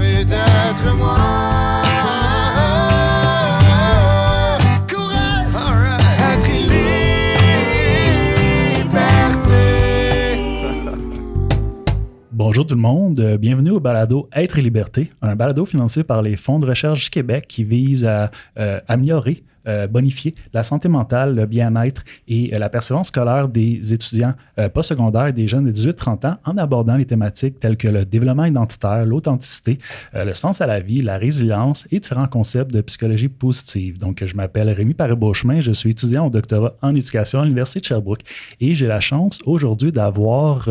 envie d'être moi. Courage, être liberté. Bonjour tout le monde, bienvenue au balado Être et liberté, un balado financé par les fonds de recherche du Québec qui vise à améliorer, bonifier la santé mentale, le bien-être et la persévérance scolaire des étudiants postsecondaires et des jeunes de 18-30 ans en abordant les thématiques telles que le développement identitaire, l'authenticité, le sens à la vie, la résilience et différents concepts de psychologie positive. Donc, je m'appelle Rémi Paré-Beauchemin, je suis étudiant au doctorat en éducation à l'Université de Sherbrooke et j'ai la chance aujourd'hui d'avoir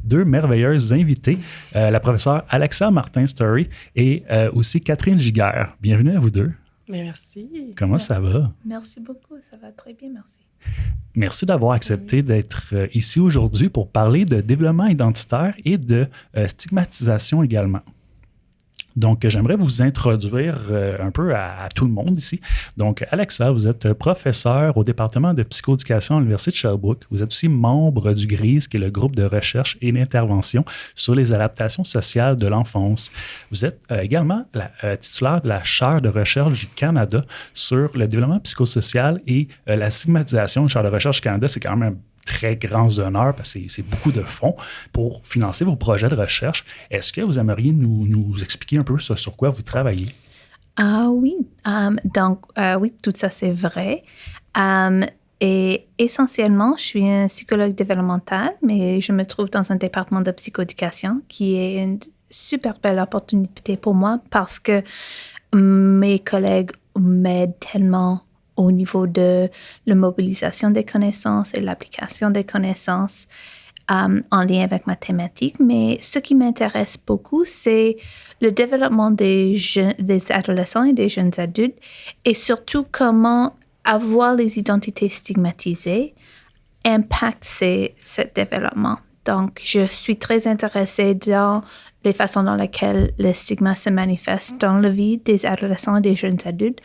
deux merveilleuses invitées, la professeure Alexa Martin-Story et aussi Catherine Giguère. Bienvenue à vous deux. Mais merci. Comment ça va? Merci beaucoup, ça va très bien, merci. Merci d'avoir accepté d'être ici aujourd'hui pour parler de développement identitaire et de stigmatisation également. Donc, j'aimerais vous introduire un peu à tout le monde ici. Donc, Alexa, vous êtes professeure au département de psychoéducation à l'Université de Sherbrooke. Vous êtes aussi membre du GRIS, qui est le groupe de recherche et d'intervention sur les adaptations sociales de l'enfance. Vous êtes également la titulaire de la chaire de recherche du Canada sur le développement psychosocial et la stigmatisation. La chaire de recherche du Canada, c'est quand même un très grands honneurs parce que c'est beaucoup de fonds pour financer vos projets de recherche. Est-ce que vous aimeriez nous expliquer un peu sur quoi vous travaillez? Oui, oui, tout ça c'est vrai. Et essentiellement, je suis un psychologue développemental, mais je me trouve dans un département de psychoéducation qui est une super belle opportunité pour moi parce que mes collègues m'aident tellement au niveau de la mobilisation des connaissances et l'application des connaissances en lien avec ma thématique. Mais ce qui m'intéresse beaucoup, c'est le développement des adolescents et des jeunes adultes et surtout comment avoir les identités stigmatisées impacte ce développement. Donc, je suis très intéressée dans les façons dans lesquelles le stigma se manifeste dans la vie des adolescents et des jeunes adultes.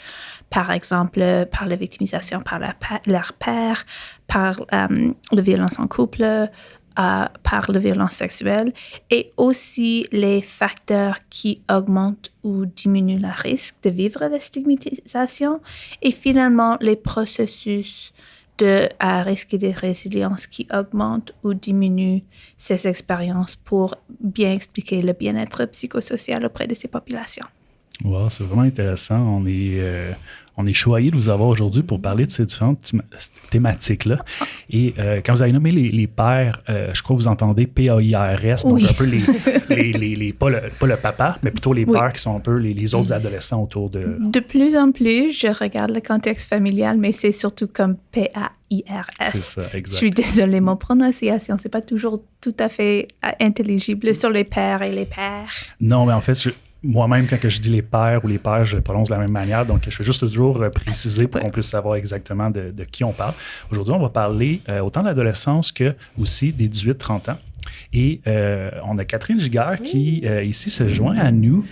Par exemple, par la victimisation par leur père, par la violence en couple, par la violence sexuelle et aussi les facteurs qui augmentent ou diminuent le risque de vivre la stigmatisation et finalement les processus de risque et de résilience qui augmentent ou diminuent ces expériences pour bien expliquer le bien-être psychosocial auprès de ces populations. Wow, c'est vraiment intéressant. On est choyés de vous avoir aujourd'hui pour parler de ces différentes thématiques-là. Et quand vous avez nommé les pairs, je crois que vous entendez PAIRS, donc un peu pas le papa, mais plutôt les pairs qui sont un peu les autres adolescents autour de... De plus en plus, je regarde le contexte familial, mais c'est surtout comme PAIRS. C'est ça, exact. Je suis désolée, mon prononciation, c'est pas toujours tout à fait intelligible sur les pères et les pères. Non, mais en fait, moi-même, quand je dis les pères ou les pères, je prononce de la même manière. Donc, je fais juste toujours préciser pour qu'on puisse savoir exactement de qui on parle. Aujourd'hui, on va parler autant de l'adolescence que aussi des 18-30 ans. Et on a Catherine Giguère qui, ici, se joint à nous.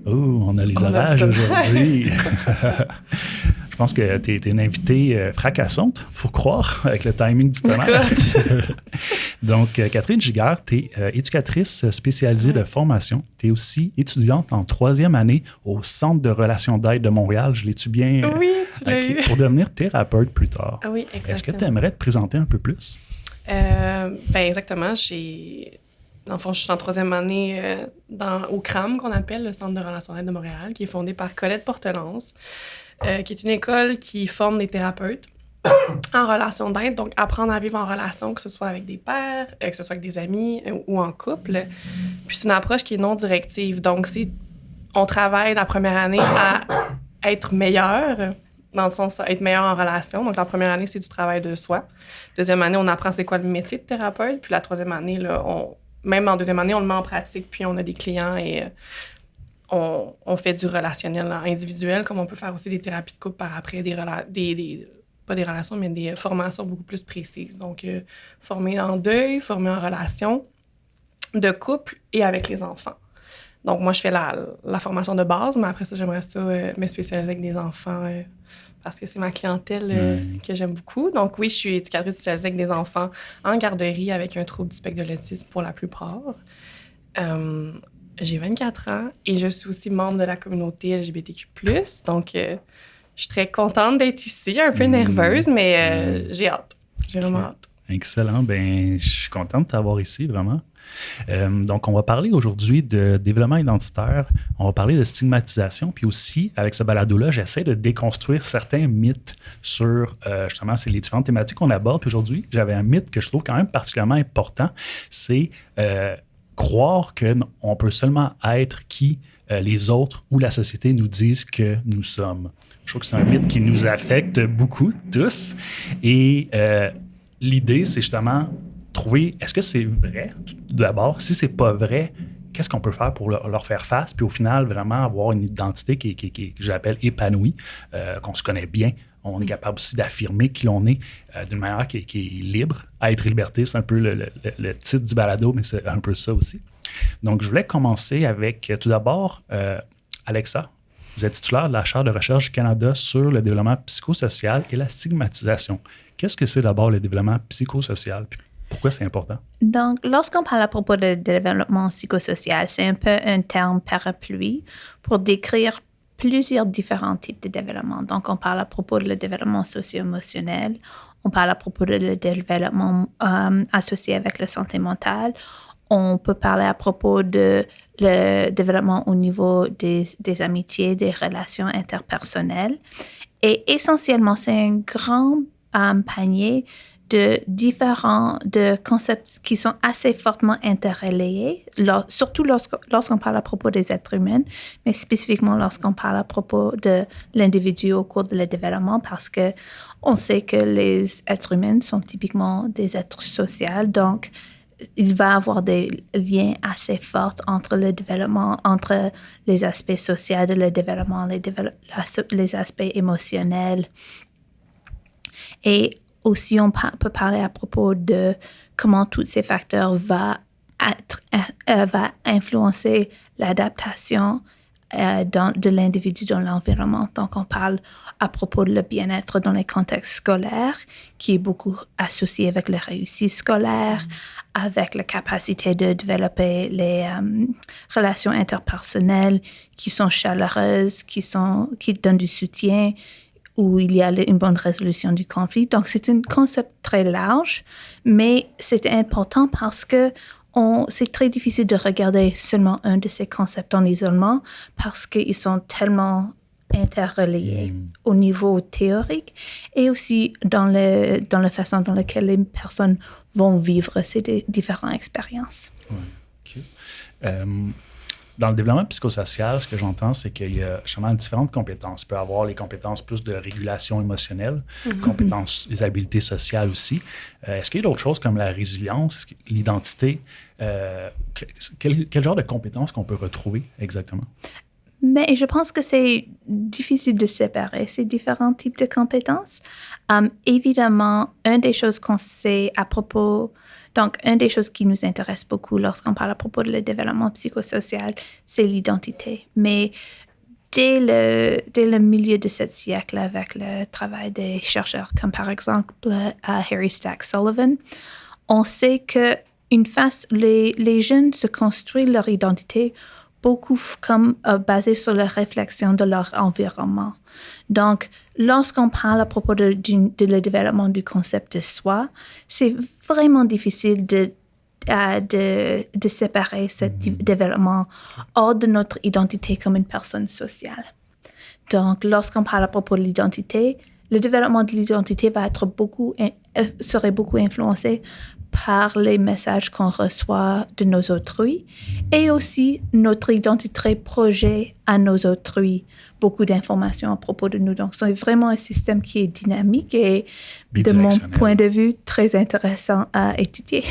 Oh, on a les orages aujourd'hui. Je pense que tu es une invitée fracassante, il faut croire, avec le timing du tonnerre. Donc, Catherine Giguère, tu es éducatrice spécialisée de formation. Tu es aussi étudiante en 3e année au Centre de relations d'aide de Montréal. Je l'ai-tu bien? Oui, tu l'as eu. Pour devenir thérapeute plus tard. Oui, exactement. Est-ce que tu aimerais te présenter un peu plus? Exactement. Dans le fond, je suis en 3e année au CRAM, qu'on appelle le Centre de relations d'aide de Montréal, qui est fondé par Colette Portelance, qui est une école qui forme des thérapeutes en relation d'aide, donc apprendre à vivre en relation, que ce soit avec des pairs, que ce soit avec des amis ou en couple. Puis c'est une approche qui est non directive, donc on travaille la première année à être meilleur, dans le sens être meilleur en relation. Donc la première année, c'est du travail de soi. 2e année, on apprend c'est quoi le métier de thérapeute, puis la 3e année, là, même en 2e année, on le met en pratique, puis on a des clients et on fait du relationnel individuel, comme on peut faire aussi des thérapies de couple par après, pas des relations, mais des formations beaucoup plus précises. Donc, formé en deuil, formé en relation, de couple et avec les enfants. Donc, moi, je fais la formation de base, mais après ça, j'aimerais ça me spécialiser avec des enfants parce que c'est ma clientèle que j'aime beaucoup. Donc, oui, je suis éducatrice spécialisée avec des enfants en garderie avec un trouble du spectre de l'autisme pour la plupart. j'ai 24 ans et je suis aussi membre de la communauté LGBTQ+. Donc, je suis très contente d'être ici, un peu nerveuse, mais j'ai hâte. J'ai vraiment hâte. Excellent. Ben, je suis content de t'avoir ici, vraiment. Donc, on va parler aujourd'hui de développement identitaire, on va parler de stigmatisation, puis aussi, avec ce balado-là, j'essaie de déconstruire certains mythes sur, justement, c'est les différentes thématiques qu'on aborde. Puis aujourd'hui, j'avais un mythe que je trouve quand même particulièrement important, c'est croire qu'on peut seulement être qui les autres ou la société nous disent que nous sommes. Je trouve que c'est un mythe qui nous affecte beaucoup, tous, et l'idée, c'est justement trouver, est-ce que c'est vrai, d'abord? Si c'est pas vrai, qu'est-ce qu'on peut faire pour leur faire face? Puis au final, vraiment avoir une identité qui que j'appelle épanouie, qu'on se connaît bien. On est capable aussi d'affirmer qui l'on est d'une manière qui est libre. Être et liberté, c'est un peu le titre du balado, mais c'est un peu ça aussi. Donc, je voulais commencer avec, tout d'abord, Alexa. Vous êtes titulaire de la chaire de recherche du Canada sur le développement psychosocial et la stigmatisation. Qu'est-ce que c'est d'abord le développement psychosocial? Puis pourquoi c'est important? Donc, lorsqu'on parle à propos de développement psychosocial, c'est un peu un terme parapluie pour décrire plusieurs différents types de développement. Donc, on parle à propos de le développement socio-émotionnel, on parle à propos de le développement associé avec la santé mentale, on peut parler à propos de le développement au niveau des amitiés, des relations interpersonnelles. Et essentiellement, c'est un grand panier de différents concepts qui sont assez fortement interreliés, surtout lorsqu'on parle à propos des êtres humains, mais spécifiquement lorsqu'on parle à propos de l'individu au cours de le développement, parce que on sait que les êtres humains sont typiquement des êtres sociaux, donc il va y avoir des liens assez forts entre le développement, entre les aspects sociaux de le développement, les aspects émotionnels. Et aussi, on peut parler à propos de comment tous ces facteurs va influencer l'adaptation de l'individu dans l'environnement. Donc, on parle à propos de le bien-être dans les contextes scolaires, qui est beaucoup associé avec la réussite scolaire, avec la capacité de développer les relations interpersonnelles qui sont chaleureuses, qui donnent du soutien, où il y a une bonne résolution du conflit. Donc, c'est un concept très large, mais c'est important parce que c'est très difficile de regarder seulement un de ces concepts en isolement parce qu'ils sont tellement interreliés au niveau théorique et aussi dans la façon dans laquelle les personnes vont vivre ces différentes expériences. Okay. Dans le développement psychosocial, ce que j'entends, c'est qu'il y a justement différentes compétences. Il peut y avoir les compétences plus de régulation émotionnelle, compétences, les habiletés sociales aussi. Est-ce qu'il y a d'autres choses comme la résilience, l'identité? Quel genre de compétences qu'on peut retrouver exactement? Mais je pense que c'est difficile de séparer ces différents types de compétences. Évidemment, une des choses qu'on sait à propos... Donc, une des choses qui nous intéresse beaucoup lorsqu'on parle à propos de le développement psychosocial, c'est l'identité. Mais dès le milieu de ce siècle, avec le travail des chercheurs comme par exemple Harry Stack Sullivan, on sait que les jeunes se construisent leur identité beaucoup comme basée sur la réflexion de leur environnement. Donc, lorsqu'on parle à propos de le développement du concept de soi, c'est vraiment difficile de séparer ce développement hors de notre identité comme une personne sociale. Donc, lorsqu'on parle à propos de l'identité, le développement de l'identité serait beaucoup influencé par les messages qu'on reçoit de nos autrui et aussi notre identité projette à nos autrui beaucoup d'informations à propos de nous. Donc, c'est vraiment un système qui est dynamique et, de mon point de vue, très intéressant à étudier.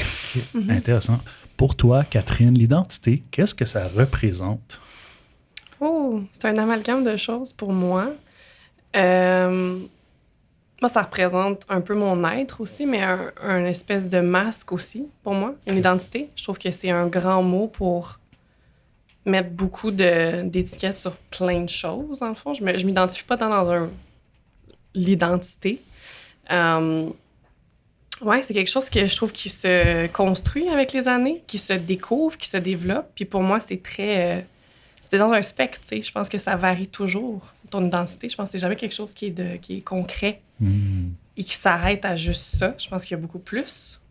Okay. Intéressant. Pour toi, Catherine, l'identité, qu'est-ce que ça représente? Oh, c'est un amalgame de choses pour moi. Moi, ça représente un peu mon être aussi, mais un espèce de masque aussi, pour moi, une identité. Je trouve que c'est un grand mot pour mettre beaucoup d'étiquettes sur plein de choses, dans le fond. Je m'identifie pas dans l'identité. Ouais, c'est quelque chose que je trouve qui se construit avec les années, qui se découvre, qui se développe. Puis pour moi, c'est très... c'était dans un spectre, tu sais. Je pense que ça varie toujours, ton identité. Je pense que c'est jamais quelque chose qui est concret et qui s'arrête à juste ça. Je pense qu'il y a beaucoup plus.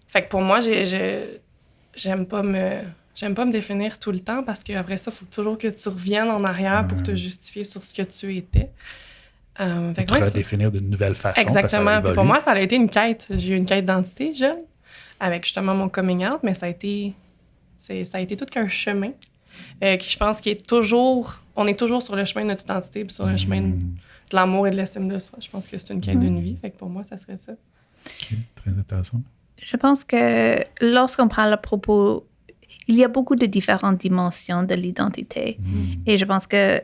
Fait que pour moi, j'aime pas me définir tout le temps parce qu'après ça, il faut toujours que tu reviennes en arrière pour te justifier sur ce que tu étais. Fait que Pour redéfinir d'une nouvelle façon. Exactement. Puis pour moi, ça a été une quête. J'ai eu une quête d'identité jeune, avec justement mon coming out, mais ça a été tout qu'un chemin qui, je pense, on est toujours sur le chemin de notre identité, puis sur le chemin de l'amour et de l'estime de soi. Je pense que c'est une quête d'une vie. Fait que pour moi, ça serait ça. OK, très intéressant. Je pense que lorsqu'on parle à propos, il y a beaucoup de différentes dimensions de l'identité. Et je pense que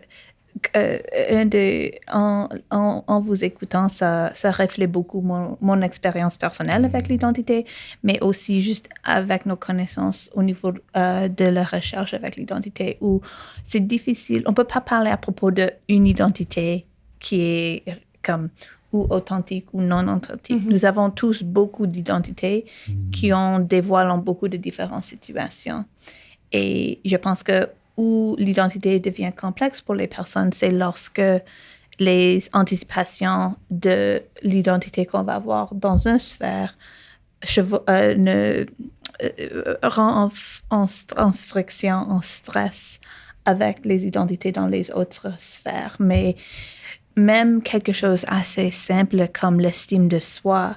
en vous écoutant, ça reflète beaucoup mon expérience personnelle avec l'identité, mais aussi juste avec nos connaissances au niveau de la recherche avec l'identité, où c'est difficile. On ne peut pas parler à propos d'une identité qui est comme ou authentique ou non authentique. Nous avons tous beaucoup d'identités qui ont dévoilé en beaucoup de différentes situations. Et je pense que où l'identité devient complexe pour les personnes, c'est lorsque les anticipations de l'identité qu'on va avoir dans une sphère rend en friction, en stress avec les identités dans les autres sphères. Mais même quelque chose assez simple comme l'estime de soi,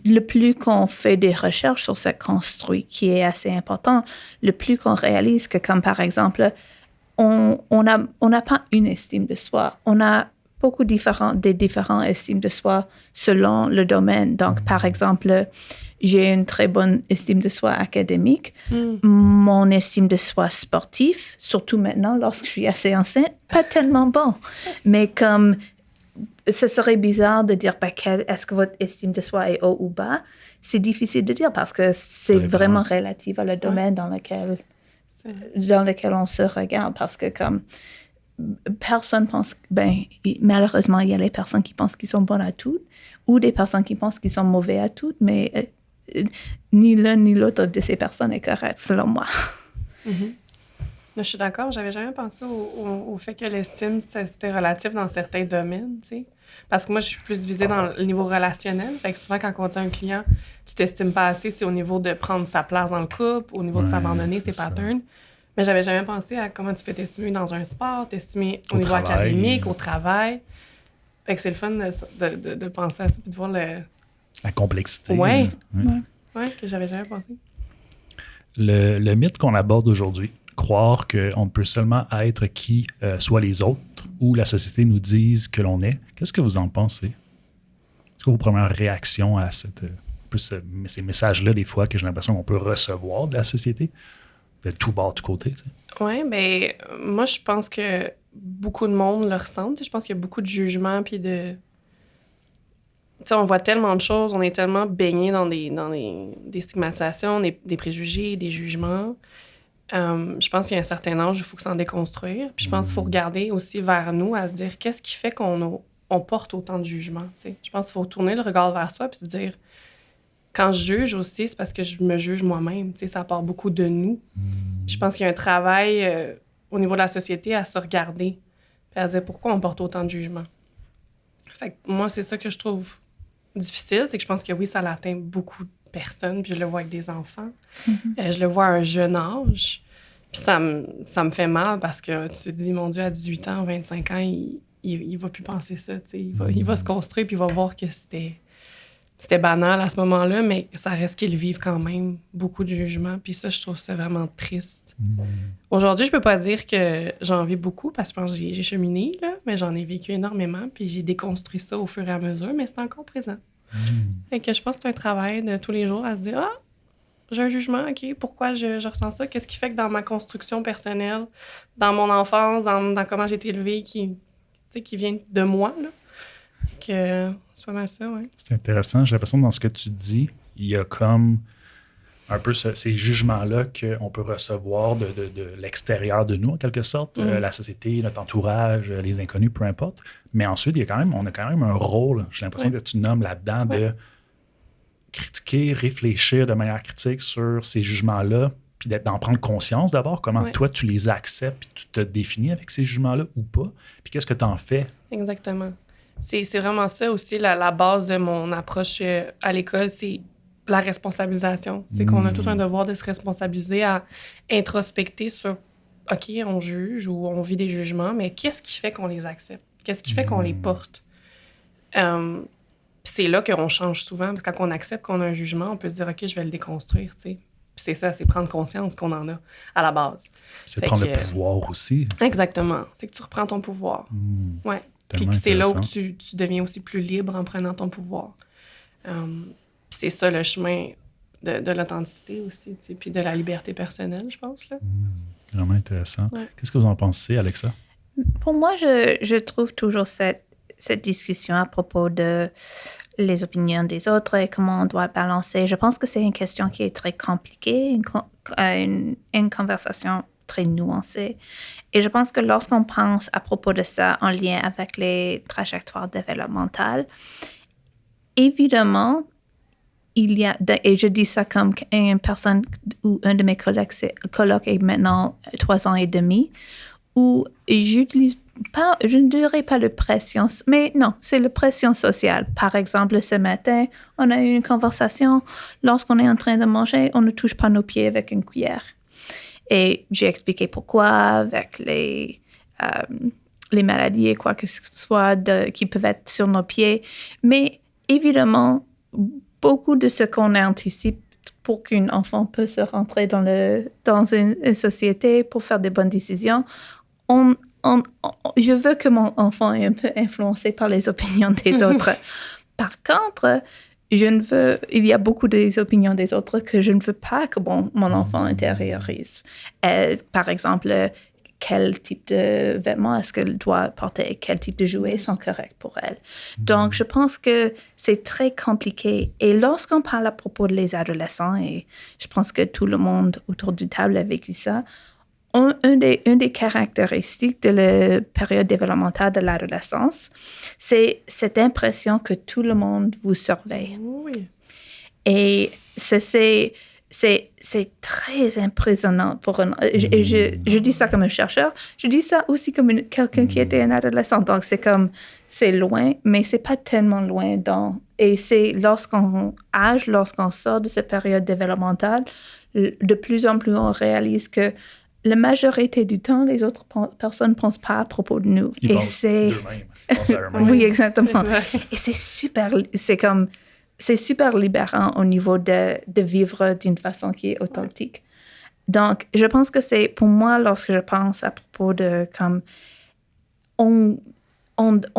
le plus qu'on fait des recherches sur ce construit qui est assez important, le plus qu'on réalise que, comme par exemple, on n'a pas une estime de soi. On a beaucoup des différentes estimes de soi selon le domaine. Donc, par exemple, j'ai une très bonne estime de soi académique. Mon estime de soi sportif, surtout maintenant lorsque je suis assez enceinte, pas tellement bon. Mais comme ce serait bizarre de dire est-ce que votre estime de soi est haut ou bas. C'est difficile de dire parce que c'est vraiment relatif à le domaine dans lequel on se regarde. Parce que comme personne pense... malheureusement, il y a les personnes qui pensent qu'ils sont bonnes à tout ou des personnes qui pensent qu'ils sont mauvais à tout, mais ni l'un ni l'autre de ces personnes est correct, selon moi. Je suis d'accord. J'avais jamais pensé au fait que l'estime, c'était relatif dans certains domaines, tu sais. Parce que moi, je suis plus visée dans le niveau relationnel. Fait que souvent, quand on dit à un client, tu t'estimes pas assez, c'est au niveau de prendre sa place dans le couple, au niveau de s'abandonner ses patterns. Mais j'avais jamais pensé à comment tu peux t'estimer dans un sport, t'estimer au niveau académique, au travail. Fait que c'est le fun de penser à ça et de voir la complexité. Ouais, que j'avais jamais pensé. Le mythe qu'on aborde aujourd'hui, croire qu'on peut seulement être qui soit les autres ou la société nous dise que l'on est. Qu'est-ce que vous en pensez? Est-ce que vos premières réactions à ces messages-là, des fois, que j'ai l'impression qu'on peut recevoir de la société, de tout bord, de tout côté? Oui, bien, moi, je pense que beaucoup de monde le ressentent. Je pense qu'il y a beaucoup de jugements puis de... Tu sais, on voit tellement de choses, on est tellement baigné dans des stigmatisations, des préjugés, des jugements. Je pense qu'il y a un certain âge, il faut que s'en déconstruire. Puis je pense qu'il faut regarder aussi vers nous, à se dire qu'est-ce qui fait qu'on porte autant de jugements. T'sais? Je pense qu'il faut tourner le regard vers soi puis se dire, quand je juge aussi, c'est parce que je me juge moi-même. T'sais, ça part beaucoup de nous. Je pense qu'il y a un travail au niveau de la société à se regarder puis à se dire pourquoi on porte autant de jugements. Fait que moi, c'est ça que je trouve difficile, c'est que je pense que oui, ça l'atteint beaucoup de personnes, puis je le vois avec des enfants. Je le vois à un jeune âge. Puis ça me fait mal parce que tu te dis, mon Dieu, à 18 ans, 25 ans, il va plus penser ça. Il va se construire, puis il va voir que c'était banal à ce moment-là, mais ça reste qu'ils vivent quand même beaucoup de jugements. Puis ça, je trouve ça vraiment triste. Aujourd'hui, je peux pas dire que j'en vis beaucoup parce que je pense que j'ai cheminé, là, mais j'en ai vécu énormément, puis j'ai déconstruit ça au fur et à mesure, mais c'est encore présent. Fait que je pense que c'est un travail de tous les jours à se dire, j'ai un jugement, OK, pourquoi je ressens ça? Qu'est-ce qui fait que dans ma construction personnelle, dans mon enfance, dans comment j'ai été élevée, qui vient de moi, là, que c'est pas mal ça, oui. C'est intéressant. J'ai l'impression que dans ce que tu dis, il y a comme un peu ces jugements-là qu'on peut recevoir de l'extérieur de nous, en quelque sorte, la société, notre entourage, les inconnus, peu importe. Mais ensuite, on a quand même un rôle, j'ai l'impression que tu nommes là-dedans, de critiquer, réfléchir de manière critique sur ces jugements-là, puis d'en prendre conscience d'abord, comment Ouais. toi, tu les acceptes, puis tu te définis avec ces jugements-là ou pas, puis qu'est-ce que tu en fais? Exactement. C'est vraiment ça aussi, la base de mon approche à l'école, c'est la responsabilisation. C'est qu'on a tout un devoir de se responsabiliser, à introspecter sur, OK, on juge ou on vit des jugements, mais qu'est-ce qui fait qu'on les accepte? Qu'est-ce qui fait qu'on les porte? C'est là qu'on change souvent. Parce que quand on accepte qu'on a un jugement, on peut se dire, OK, je vais le déconstruire, tu sais. Puis c'est ça, c'est prendre conscience qu'on en a à la base. C'est Fait prendre le que- pouvoir aussi. Exactement. C'est que tu reprends ton pouvoir. Ouais. Puis Tellement que c'est là où intéressant. tu deviens aussi plus libre en prenant ton pouvoir. C'est ça le chemin de l'authenticité aussi, tu sais, puis de la liberté personnelle, je pense. Là. Vraiment intéressant. Ouais. Qu'est-ce que vous en pensez, Alexa? Pour moi, je trouve toujours cette discussion à propos de les opinions des autres et comment on doit balancer. Je pense que c'est une question qui est très compliquée, une conversation très nuancée. Et je pense que lorsqu'on pense à propos de ça en lien avec les trajectoires développementales, évidemment, il y a, et je dis ça comme une personne ou un de mes collègues est maintenant 3 ans et demi, où j'utilise pas, je ne dirais pas la pression, mais non, c'est la pression sociale. Par exemple, ce matin, on a eu une conversation. Lorsqu'on est en train de manger, on ne touche pas nos pieds avec une cuillère. Et j'ai expliqué pourquoi avec les maladies et quoi que ce soit qui peuvent être sur nos pieds. Mais évidemment, beaucoup de ce qu'on anticipe pour qu'un enfant puisse rentrer dans une société pour faire des bonnes décisions, je veux que mon enfant est un peu influencé par les opinions des autres. Par contre, il y a beaucoup des opinions des autres que je ne veux pas que mon enfant intériorise. Par exemple, quel type de vêtements est-ce qu'elle doit porter, quel type de jouets sont corrects pour elle. Donc, je pense que c'est très compliqué. Et lorsqu'on parle à propos des adolescents, et je pense que tout le monde autour du table a vécu ça, une des caractéristiques de la période développementale de l'adolescence, c'est cette impression que tout le monde vous surveille. Oui. Et c'est très impressionnant pour je dis ça comme un chercheur, je dis ça aussi comme quelqu'un qui était un adolescent. Donc, c'est loin, mais c'est pas tellement loin. Et c'est lorsqu'on sort de cette période développementale, de plus en plus, on réalise que la majorité du temps, les autres personnes ne pensent pas à propos de nous. Ils pensent d'eux-mêmes. Ils pensent à eux-mêmes. Oui, exactement. Exact. Et c'est super libérant au niveau de vivre d'une façon qui est authentique. Donc, je pense que c'est, pour moi, lorsque je pense à propos de comme, on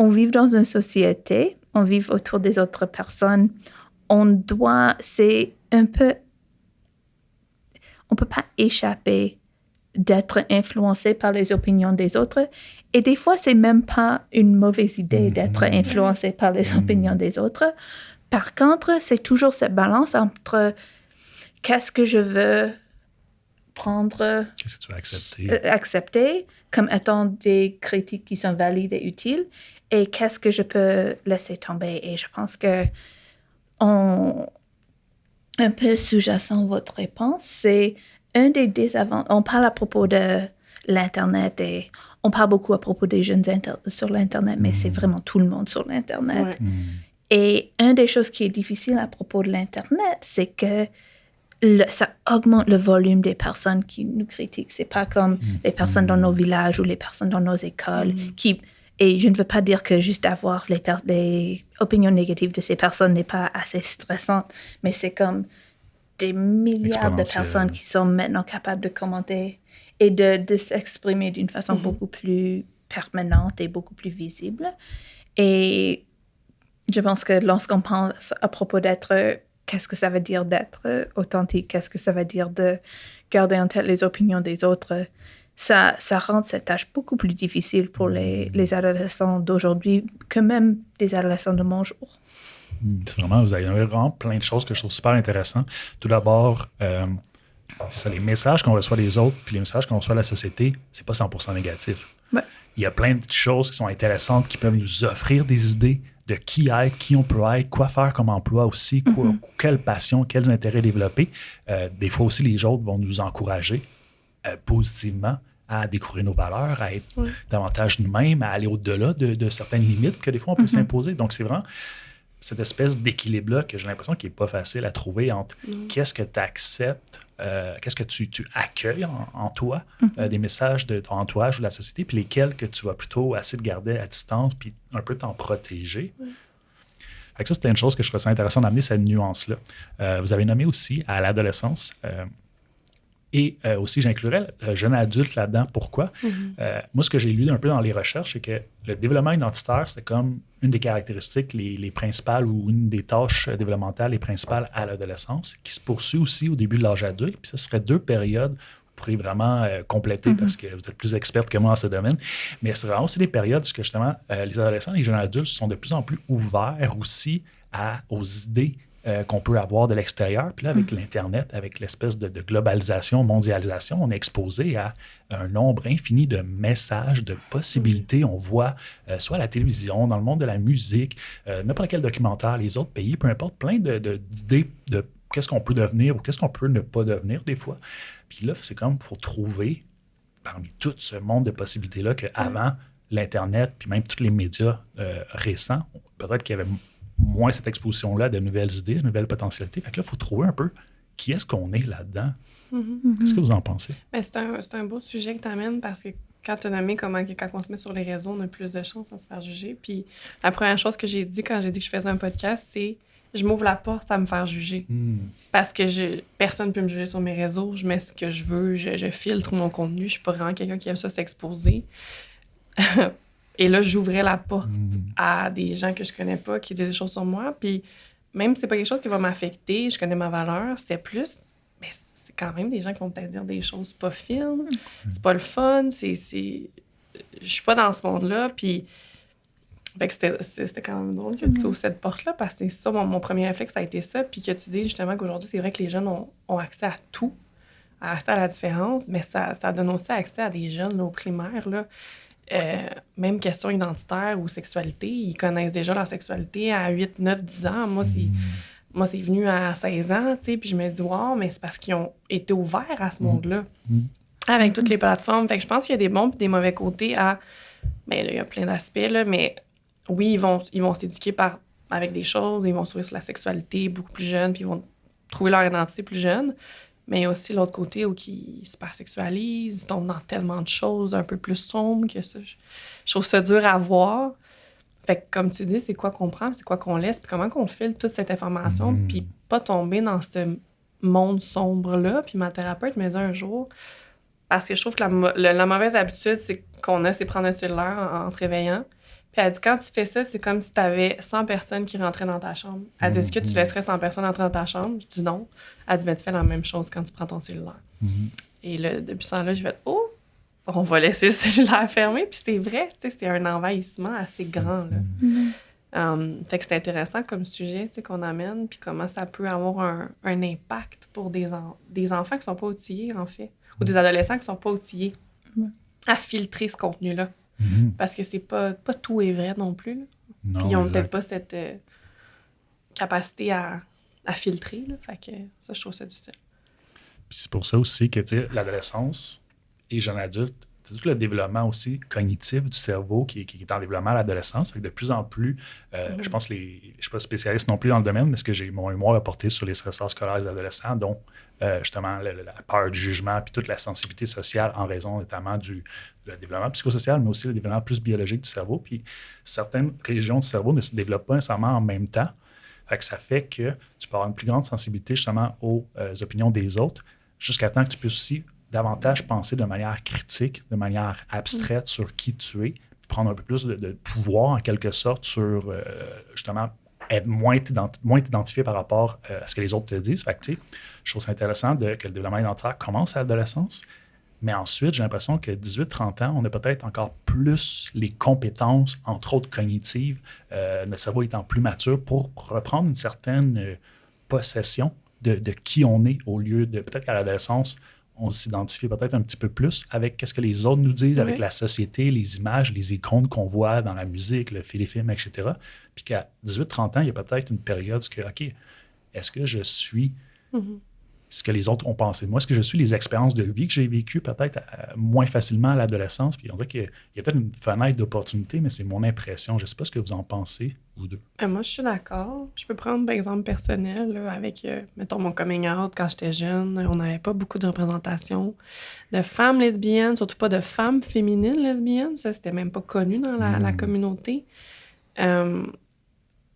vit dans une société, on vit autour des autres personnes, c'est un peu, on peut pas échapper d'être influencé par les opinions des autres. Et des fois, c'est même pas une mauvaise idée d'être influencé par les opinions des autres. Par contre, c'est toujours cette balance entre qu'est-ce que je veux prendre, Qu'est-ce que tu veux accepter comme étant des critiques qui sont valides et utiles, et qu'est-ce que je peux laisser tomber. Et je pense que un peu sous-jacent votre réponse, c'est un des désavantages. On parle à propos de l'Internet et on parle beaucoup à propos des jeunes sur l'Internet, mais c'est vraiment tout le monde sur l'Internet. Ouais. Et une des choses qui est difficile à propos de l'Internet, c'est que ça augmente le volume des personnes qui nous critiquent. C'est pas comme les personnes dans nos villages ou les personnes dans nos écoles et je ne veux pas dire que juste avoir les opinions négatives de ces personnes n'est pas assez stressant, mais c'est comme des milliards de personnes qui sont maintenant capables de commenter et de s'exprimer d'une façon beaucoup plus permanente et beaucoup plus visible. Et je pense que lorsqu'on pense à propos d'être, qu'est-ce que ça veut dire d'être authentique, qu'est-ce que ça veut dire de garder en tête les opinions des autres, ça rend cette tâche beaucoup plus difficile pour les adolescents d'aujourd'hui que même des adolescents de mon jour. C'est vraiment, vous avez vraiment plein de choses que je trouve super intéressantes. Tout d'abord, c'est ça, les messages qu'on reçoit des autres puis les messages qu'on reçoit de la société, c'est pas 100% négatif. Ouais. Il y a plein de choses qui sont intéressantes, qui peuvent nous offrir des idées, de qui être, qui on peut être, quoi faire comme emploi aussi, quelle passion, quels intérêts développer. Des fois aussi, les autres vont nous encourager positivement à découvrir nos valeurs, à être davantage nous-mêmes, à aller au-delà de certaines limites que des fois on peut s'imposer. Donc, c'est vraiment cette espèce d'équilibre-là que j'ai l'impression qu'il n'est pas facile à trouver entre qu'est-ce que tu acceptes, qu'est-ce que tu accueilles en toi, des messages de ton entourage ou de la société, puis lesquels que tu vas plutôt essayer de garder à distance, puis un peu t'en protéger. Fait que ça, c'était une chose que je trouvais ça intéressant d'amener, cette nuance-là. Vous avez nommé aussi à l'adolescence, et aussi, j'inclurais le jeune adulte là-dedans. Pourquoi? Moi, ce que j'ai lu un peu dans les recherches, c'est que le développement identitaire, c'est comme une des caractéristiques les principales ou une des tâches développementales les principales à l'adolescence, qui se poursuit aussi au début de l'âge adulte. Puis ça serait 2 périodes vous pourrez vraiment compléter parce que vous êtes plus experte que moi dans ce domaine. Mais c'est vraiment aussi des périodes où justement les adolescents et les jeunes adultes sont de plus en plus ouverts aussi aux idées qu'on peut avoir de l'extérieur. Puis là, avec l'Internet, avec l'espèce de globalisation, mondialisation, on est exposé à un nombre infini de messages, de possibilités. On voit soit à la télévision, dans le monde de la musique, n'importe quel documentaire, les autres pays, peu importe, plein d'idées de qu'est-ce qu'on peut devenir ou qu'est-ce qu'on peut ne pas devenir des fois. Puis là, c'est comme, il faut trouver parmi tout ce monde de possibilités-là qu'avant l'Internet, puis même tous les médias récents, peut-être qu'il y avait moins cette exposition-là de nouvelles idées, de nouvelles potentialités. Fait que là, il faut trouver un peu qui est-ce qu'on est là-dedans. Qu'est-ce que vous en pensez? Ben, c'est un beau sujet que tu amènes parce que quand tu as nommé comment quand on se met sur les réseaux, on a plus de chances de se faire juger. Puis la première chose que j'ai dit quand j'ai dit que je faisais un podcast, c'est je m'ouvre la porte à me faire juger. Parce que personne ne peut me juger sur mes réseaux. Je mets ce que je veux, je filtre mon contenu. Je suis pas vraiment quelqu'un qui aime ça s'exposer. Et là, j'ouvrais la porte à des gens que je connais pas qui disent des choses sur moi. Puis même si c'est pas quelque chose qui va m'affecter, je connais ma valeur, c'est plus... Mais c'est quand même des gens qui vont peut-être dire des choses pas fines. C'est pas le fun. Je suis pas dans ce monde-là. Puis fait que c'était quand même drôle que tu ouvres cette porte-là parce que c'est ça, mon premier réflexe, ça a été ça. Puis que tu dis justement qu'aujourd'hui, c'est vrai que les jeunes ont accès à tout, accès à la différence, mais ça donne aussi accès à des jeunes là, au primaire, là. Même question identitaire ou sexualité, ils connaissent déjà leur sexualité à 8, 9, 10 ans. Moi, c'est venu à 16 ans, tu sais, puis je me dis, wow, mais c'est parce qu'ils ont été ouverts à ce monde-là, avec toutes les plateformes. Fait que je pense qu'il y a des bons et des mauvais côtés à... Bien, là, il y a plein d'aspects, là, mais oui, ils vont s'éduquer avec des choses, ils vont s'ouvrir sur la sexualité beaucoup plus jeune, puis ils vont trouver leur identité plus jeune. Mais il y a aussi l'autre côté où ils se parsexualisent, ils tombent dans tellement de choses un peu plus sombres que ça. Je trouve ça dur à voir. Fait que, comme tu dis, c'est quoi qu'on prend, c'est quoi qu'on laisse, puis comment qu'on filtre toute cette information, puis pas tomber dans ce monde sombre-là. Puis ma thérapeute me dit un jour, parce que je trouve que la mauvaise habitude c'est prendre un cellulaire en se réveillant. Puis elle dit, quand tu fais ça, c'est comme si tu avais 100 personnes qui rentraient dans ta chambre. Elle dit, est-ce que tu laisserais 100 personnes entrer dans ta chambre? Je dis non. Elle dit, mais tu fais la même chose quand tu prends ton cellulaire. Et là, depuis ce temps-là, je vais oh, on va laisser le cellulaire fermé. Puis c'est vrai, tu sais, c'est un envahissement assez grand, là. Fait que c'est intéressant comme sujet, tu sais, qu'on amène, puis comment ça peut avoir un impact pour des enfants qui sont pas outillés, en fait, ou des adolescents qui sont pas outillés à filtrer ce contenu-là. Parce que c'est pas tout est vrai non plus. Non, puis ils ont peut-être pas cette capacité à filtrer. Là. Fait que ça, je trouve ça difficile. Puis c'est pour ça aussi que l'adolescence et jeune adulte, tout le développement aussi cognitif du cerveau qui est en développement à l'adolescence. Fait que de plus en plus, je pense je ne suis pas spécialiste non plus dans le domaine, mais ce que mon mémoire a porté sur les stresseurs scolaires des adolescents, dont justement la peur du jugement puis toute la sensibilité sociale en raison notamment du développement psychosocial, mais aussi le développement plus biologique du cerveau. Puis certaines régions du cerveau ne se développent pas nécessairement en même temps. Fait que ça fait que tu peux avoir une plus grande sensibilité justement aux opinions des autres jusqu'à temps que tu puisses aussi davantage penser de manière critique, de manière abstraite sur qui tu es, puis prendre un peu plus de pouvoir en quelque sorte sur justement être moins identifié par rapport à ce que les autres te disent. Fait que, tu sais, je trouve ça intéressant que le développement identitaire commence à l'adolescence, mais ensuite, j'ai l'impression que 18-30 ans, on a peut-être encore plus les compétences, entre autres cognitives, notre cerveau étant plus mature pour reprendre une certaine possession de qui on est, au lieu de peut-être qu'à l'adolescence, on s'identifie peut-être un petit peu plus avec qu'est-ce que les autres nous disent, avec la société, les images, les icônes qu'on voit dans la musique, les films, etc. Puis qu'à 18-30 ans, il y a peut-être une période où, OK, est-ce que je suis ce que les autres ont pensé de moi? Est-ce que je suis les expériences de vie que j'ai vécues peut-être moins facilement à l'adolescence? Puis on dirait qu'il y a peut-être une fenêtre d'opportunité, mais c'est mon impression. Je ne sais pas ce que vous en pensez, vous deux. Moi, je suis d'accord. Je peux prendre par exemple personnel là, avec, mettons, mon coming out quand j'étais jeune. On n'avait pas beaucoup de représentation de femmes lesbiennes, surtout pas de femmes féminines lesbiennes. Ça, c'était même pas connu dans la communauté.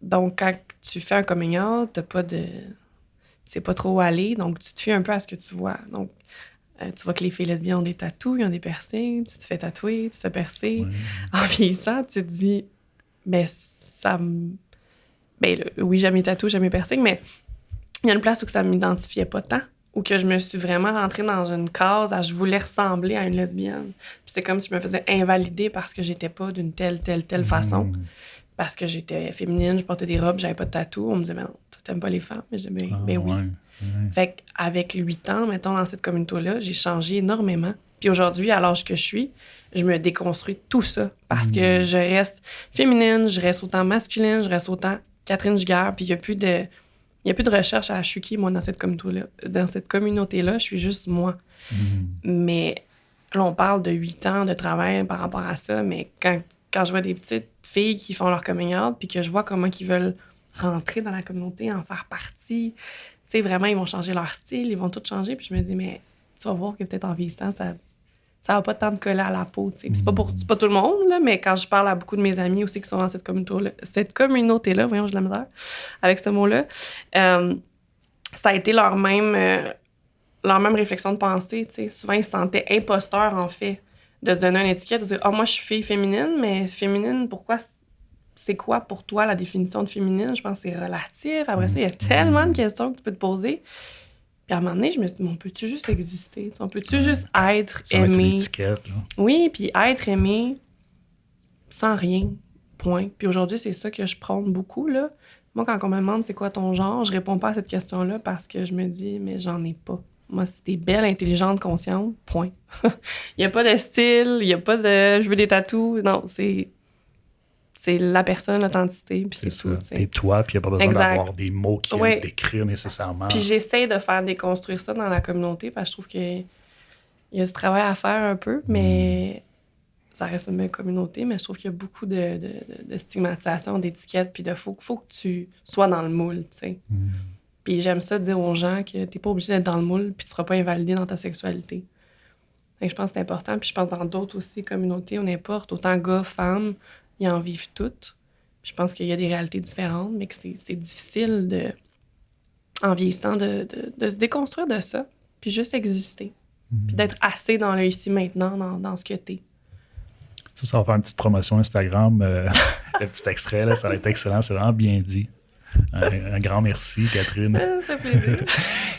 Donc, quand tu fais un coming out, tu sais pas trop où aller, donc tu te fies un peu à ce que tu vois. Donc, tu vois que les filles lesbiennes ont des tatous, ils ont des piercings, tu te fais tatouer, tu te fais percer. En vieillissant, tu te dis, oui, j'aime mes tatous, j'aime mes piercings, mais il y a une place où que ça m'identifiait pas tant, où que je me suis vraiment rentrée dans une case je voulais ressembler à une lesbienne. Puis c'est comme si je me faisais invalider parce que j'étais pas d'une telle façon. Parce que j'étais féminine, je portais des robes, j'avais pas de tatou. On me disait, mais non, toi, t'aimes pas les femmes? Mais je disais, oui. Ouais. Fait qu'avec 8 ans, mettons, dans cette communauté-là, j'ai changé énormément. Puis aujourd'hui, à l'âge que je suis, je me déconstruis tout ça. Parce que je reste féminine, je reste autant masculine, je reste autant Catherine Giguère. Puis il n'y a plus de recherche à je suis qui, moi, dans cette communauté-là. Dans cette communauté-là, je suis juste moi. Mais là, on parle de 8 ans de travail par rapport à ça, mais quand je vois des petites filles qui font leur coming out, puis que je vois comment ils veulent rentrer dans la communauté, en faire partie, tu sais, vraiment, ils vont changer leur style, ils vont tout changer, puis je me dis, mais tu vas voir que peut-être en vieillissant, ça va pas tant te coller à la peau, tu sais. C'est pas tout le monde, là, mais quand je parle à beaucoup de mes amis aussi qui sont dans cette communauté-là, voyons, j'ai de la misère avec ce mot-là, ça a été leur même réflexion de pensée, tu sais. Souvent, ils se sentaient imposteurs, en fait, de se donner une étiquette, de dire « moi, je suis fille féminine, mais féminine, pourquoi? C'est quoi pour toi la définition de féminine? » Je pense que c'est relatif. Après ça, il y a tellement de questions que tu peux te poser. Puis à un moment donné, je me suis dit « on peut-tu juste exister? On peut-tu juste être ça va être une aimé? » étiquette, là. Oui, puis être aimé sans rien, point. Puis aujourd'hui, c'est ça que je prône beaucoup, là. Moi, quand on me demande « c'est quoi ton genre? » Je réponds pas à cette question-là parce que je me dis « mais j'en ai pas. » Moi, si t'es belle, intelligente, consciente, point. Il n'y a pas de style, il n'y a pas de « je veux des tatous ». Non, c'est la personne, l'authenticité, puis c'est tout. T'es toi, puis il n'y a pas besoin d'avoir des mots qui viennent décrire nécessairement. Puis j'essaie de faire déconstruire ça dans la communauté, parce que je trouve qu'il y a du travail à faire un peu, mais ça reste une belle communauté, mais je trouve qu'il y a beaucoup de stigmatisation, d'étiquettes, puis faut que tu sois dans le moule, tu sais. Puis j'aime ça dire aux gens que t'es pas obligé d'être dans le moule puis tu seras pas invalidé dans ta sexualité. Fait que je pense que c'est important. Puis je pense que dans d'autres aussi communautés, on importe autant gars, femmes, ils en vivent toutes. Puis je pense qu'il y a des réalités différentes, mais que c'est difficile en vieillissant de se déconstruire de ça, puis juste exister. Puis d'être assez dans le ici maintenant, dans ce que t'es. Ça va faire une petite promotion Instagram. Le petit extrait, là, ça va être excellent. C'est vraiment bien dit. Un grand merci, Catherine. Ça fait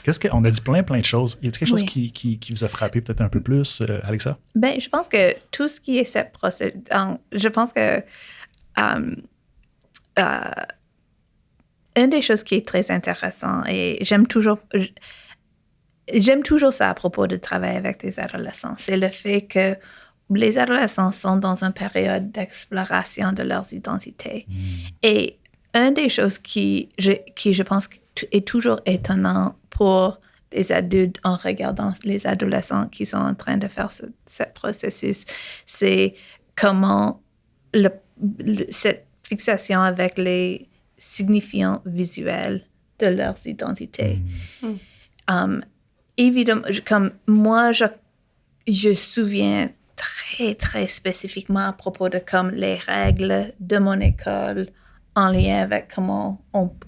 plaisir. On a dit plein de choses. Y a-t-il quelque chose qui vous a frappé peut-être un peu plus, Alexa? Ben, je pense que tout ce qui est cette procédure, je pense que une des choses qui est très intéressante, et j'aime toujours ça à propos de travailler avec des adolescents, c'est le fait que les adolescents sont dans une période d'exploration de leurs identités. Et une des choses qui je pense est toujours étonnant pour les adultes en regardant les adolescents qui sont en train de faire ce processus, c'est comment cette fixation avec les signifiants visuels de leurs identités. Évidemment, comme moi, je souviens très, très spécifiquement à propos de comme les règles de mon école en lien avec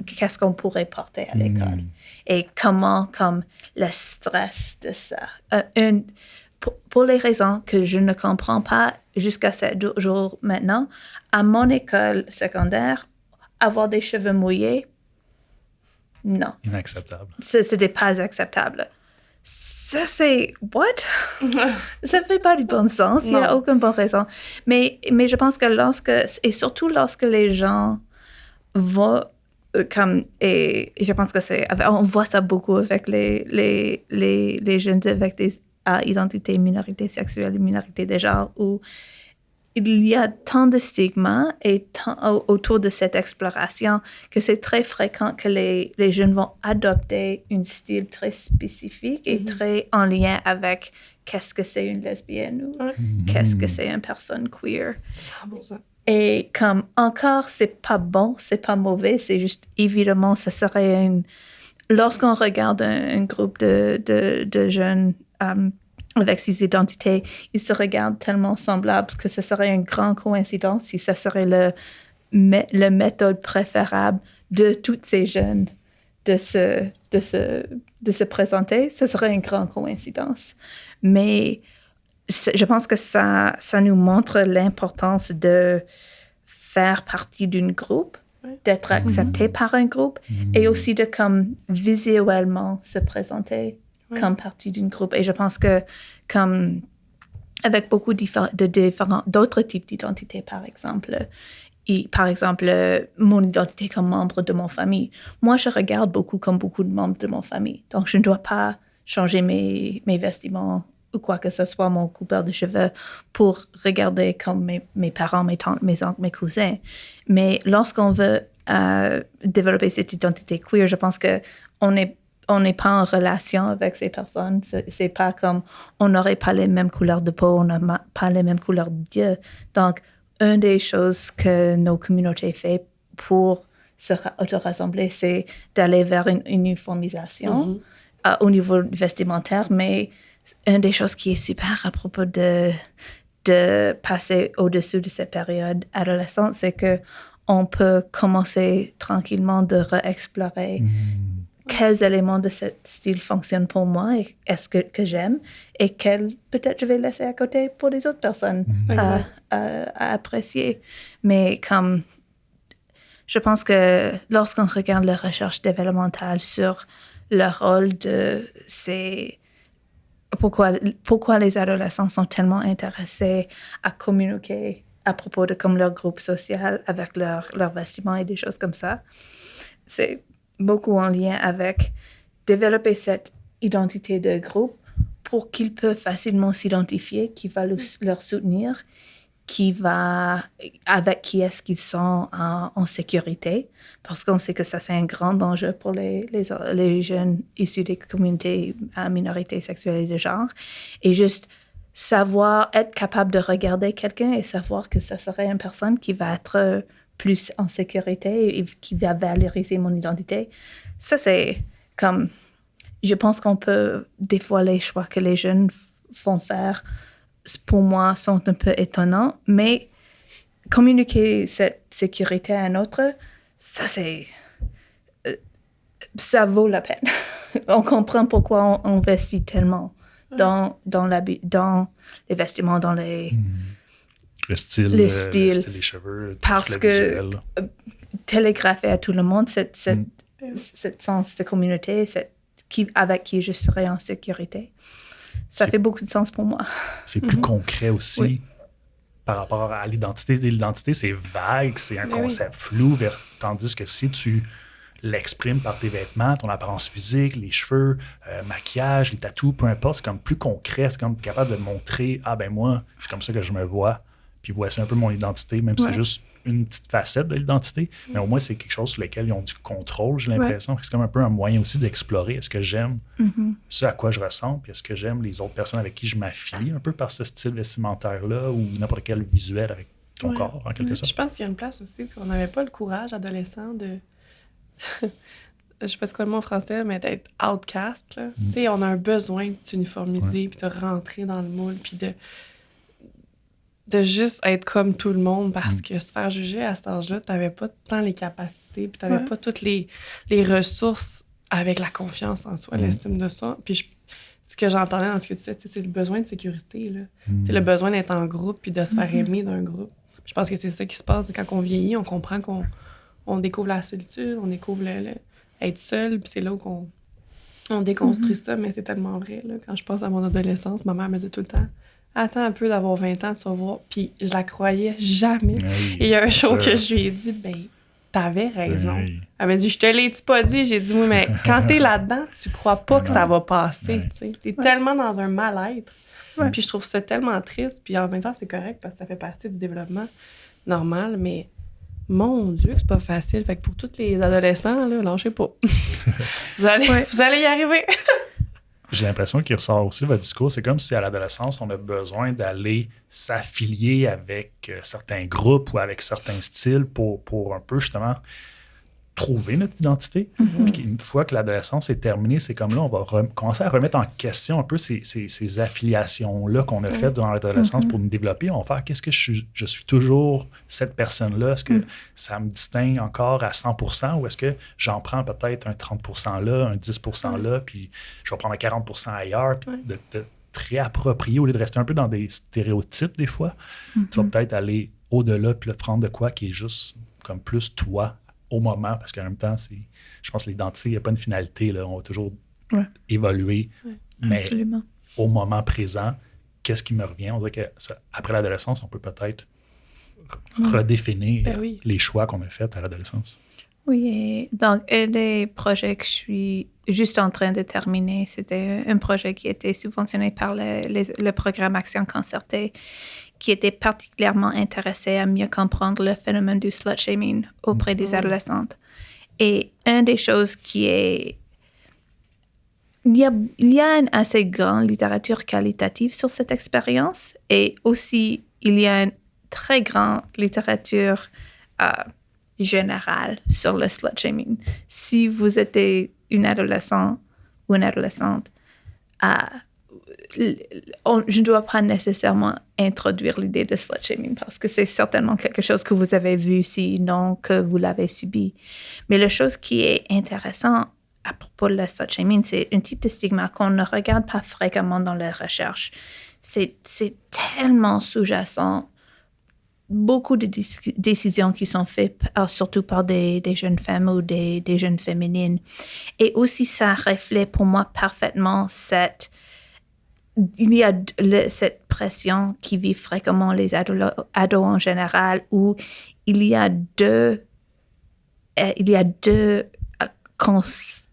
qu'est-ce qu'on pourrait porter à l'école et comment, comme le stress de ça. Pour les raisons que je ne comprends pas jusqu'à ce jour maintenant, à mon école secondaire, avoir des cheveux mouillés, non. Inacceptable. C'était pas acceptable. Ça, c'est « what? » Ça ne fait pas du bon sens. Il n'y a aucune bonne raison. Mais je pense que et surtout lorsque les gens vont et je pense que on voit ça beaucoup avec les jeunes avec des à identité, minorité sexuelle, minorité de genre, où il y a tant de stigmas et autour de cette exploration que c'est très fréquent que les jeunes vont adopter un style très spécifique et très en lien avec qu'est-ce que c'est une lesbienne ou qu'est-ce que c'est une personne queer. 100%. Et comme encore, c'est pas bon, c'est pas mauvais, c'est juste évidemment, ça serait lorsqu'on regarde un groupe de jeunes avec ces identités, ils se regardent tellement semblables que ce serait une grande coïncidence si ça serait le méthode préférable de tous ces jeunes de se présenter. Ce serait une grande coïncidence. Mais je pense que ça nous montre l'importance de faire partie d'un groupe, d'être accepté par un groupe et aussi de comme visuellement se présenter comme partie d'un groupe. Et je pense que comme avec beaucoup d'autres types d'identités, par exemple, mon identité comme membre de mon famille. Moi, je regarde beaucoup comme beaucoup de membres de mon famille. Donc, je ne dois pas changer mes vestiments ou quoi que ce soit, mon coupeur de cheveux, pour regarder comme mes parents, mes tantes, mes oncles, mes cousins. Mais lorsqu'on veut développer cette identité queer, je pense qu'on n'est pas en relation avec ces personnes. C'est pas comme on n'aurait pas les mêmes couleurs de peau, on n'a pas les mêmes couleurs d'yeux. Donc, une des choses que nos communautés font pour se auto-rassembler, c'est d'aller vers une uniformisation au niveau vestimentaire. Mais une des choses qui est super à propos de passer au-dessus de cette période adolescente, c'est qu'on peut commencer tranquillement de réexplorer quels éléments de ce style fonctionnent pour moi et est-ce que j'aime et quels peut-être je vais laisser à côté pour les autres personnes à apprécier. Mais comme je pense que lorsqu'on regarde la recherche développementale sur le rôle de ces... Pourquoi les adolescents sont tellement intéressés à communiquer à propos de comme leur groupe social avec leur vestiments et des choses comme ça, c'est beaucoup en lien avec développer cette identité de groupe pour qu'ils peuvent facilement s'identifier, qui va leur soutenir, avec qui est-ce qu'ils sont en sécurité, parce qu'on sait que ça, c'est un grand danger pour les jeunes issus des communautés à minorité sexuelle et de genre. Et juste savoir, être capable de regarder quelqu'un et savoir que ça serait une personne qui va être plus en sécurité et qui va valoriser mon identité. Ça, c'est comme... Je pense qu'on peut... Des fois, les choix que les jeunes font faire, pour moi, sont un peu étonnants, mais communiquer cette sécurité à un autre, ça, c'est... ça vaut la peine. On comprend pourquoi on investit tellement dans les vestiments, dans les... Le style, les cheveux, parce que télégrapher à tout le monde cette sens de communauté, avec qui je serai en sécurité, ça fait beaucoup de sens pour moi. C'est plus concret aussi par rapport à l'identité. L'identité, c'est vague, c'est un concept flou, tandis que si tu l'exprimes par tes vêtements, ton apparence physique, les cheveux, maquillage, les tatous, peu importe, c'est comme plus concret, c'est comme capable de montrer, moi, c'est comme ça que je me vois. Puis voici un peu mon identité, même si c'est juste une petite facette de l'identité, mais au moins c'est quelque chose sur lequel ils ont du contrôle, j'ai l'impression. C'est comme un peu un moyen aussi d'explorer. Est-ce que j'aime ce à quoi je ressemble, puis est-ce que j'aime les autres personnes avec qui je m'affilie un peu par ce style vestimentaire-là ou n'importe quel visuel avec ton corps, en quelque sorte. Je pense qu'il y a une place aussi qu'on n'avait pas le courage, adolescent, de... je sais pas ce quoi le mot en français, mais d'être outcast. Tu sais, on a un besoin de s'uniformiser, puis de rentrer dans le moule, puis de juste être comme tout le monde, parce que se faire juger à cet âge-là, t'avais pas tant les capacités, puis t'avais pas toutes les ressources avec la confiance en soi, l'estime de soi. Puis ce que j'entendais dans ce que tu disais, c'est le besoin de sécurité, là. C'est le besoin d'être en groupe, puis de se faire aimer d'un groupe. Je pense que c'est ça qui se passe quand on vieillit, on comprend qu'on découvre la solitude, on découvre être seul, puis c'est là où on déconstruit ça, mais c'est tellement vrai, là. Quand je pense à mon adolescence, ma mère me dit tout le temps, attends un peu d'avoir 20 ans, tu vas voir. Puis je la croyais jamais. Et il y a un jour que je lui ai dit, t'avais raison. Oui. Elle m'a dit, je te l'ai-tu pas dit? J'ai dit, oui, mais quand t'es là-dedans, tu crois pas que ça va passer, Ouais. tu sais. T'es tellement dans un mal-être. Ouais. Puis je trouve ça tellement triste. Puis en même temps, c'est correct parce que ça fait partie du développement normal, mais mon Dieu, que c'est pas facile. Fait que pour tous les adolescents, là, lâchez pas. vous allez y arriver. J'ai l'impression qu'il ressort aussi votre discours. C'est comme si à l'adolescence, on a besoin d'aller s'affilier avec certains groupes ou avec certains styles pour un peu justement trouver notre identité. Puis une fois que l'adolescence est terminée, c'est comme là, on va commencer à remettre en question un peu ces affiliations-là qu'on a faites durant l'adolescence pour nous développer. On va faire, qu'est-ce que je suis toujours cette personne-là? Est-ce que ça me distingue encore à 100% ou est-ce que j'en prends peut-être un 30% là, un 10% là, puis je vais prendre un 40% ailleurs, puis de te réapproprier au lieu de rester un peu dans des stéréotypes des fois. Tu vas peut-être aller au-delà puis le prendre de quoi qui est juste comme plus toi au moment, parce qu'en même temps, je pense que l'identité, il n'y a pas une finalité. Là. On va toujours évoluer. Mais Absolument. au moment présent, qu'est-ce qui me revient? On dirait que après l'adolescence, on peut peut-être redéfinir les choix qu'on a faits à l'adolescence. Oui, et donc un des projets que je suis juste en train de terminer, c'était un projet qui était subventionné par le programme Action Concertée, qui était particulièrement intéressé à mieux comprendre le phénomène du slut-shaming auprès des adolescentes. Et une des choses qui est... Il y a une assez grande littérature qualitative sur cette expérience et aussi il y a une très grande littérature générale sur le slut-shaming. Si vous êtes une adolescente ou une adolescente, je ne dois pas nécessairement introduire l'idée de slut-shaming parce que c'est certainement quelque chose que vous avez vu, sinon que vous l'avez subi. Mais la chose qui est intéressante à propos de le slut-shaming, c'est un type de stigma qu'on ne regarde pas fréquemment dans les recherches. C'est tellement sous-jacent. Beaucoup de décisions qui sont faites, surtout par des jeunes femmes ou des jeunes féminines. Et aussi, ça reflète pour moi parfaitement il y a cette pression qui vit fréquemment les ados en général, où il y a deux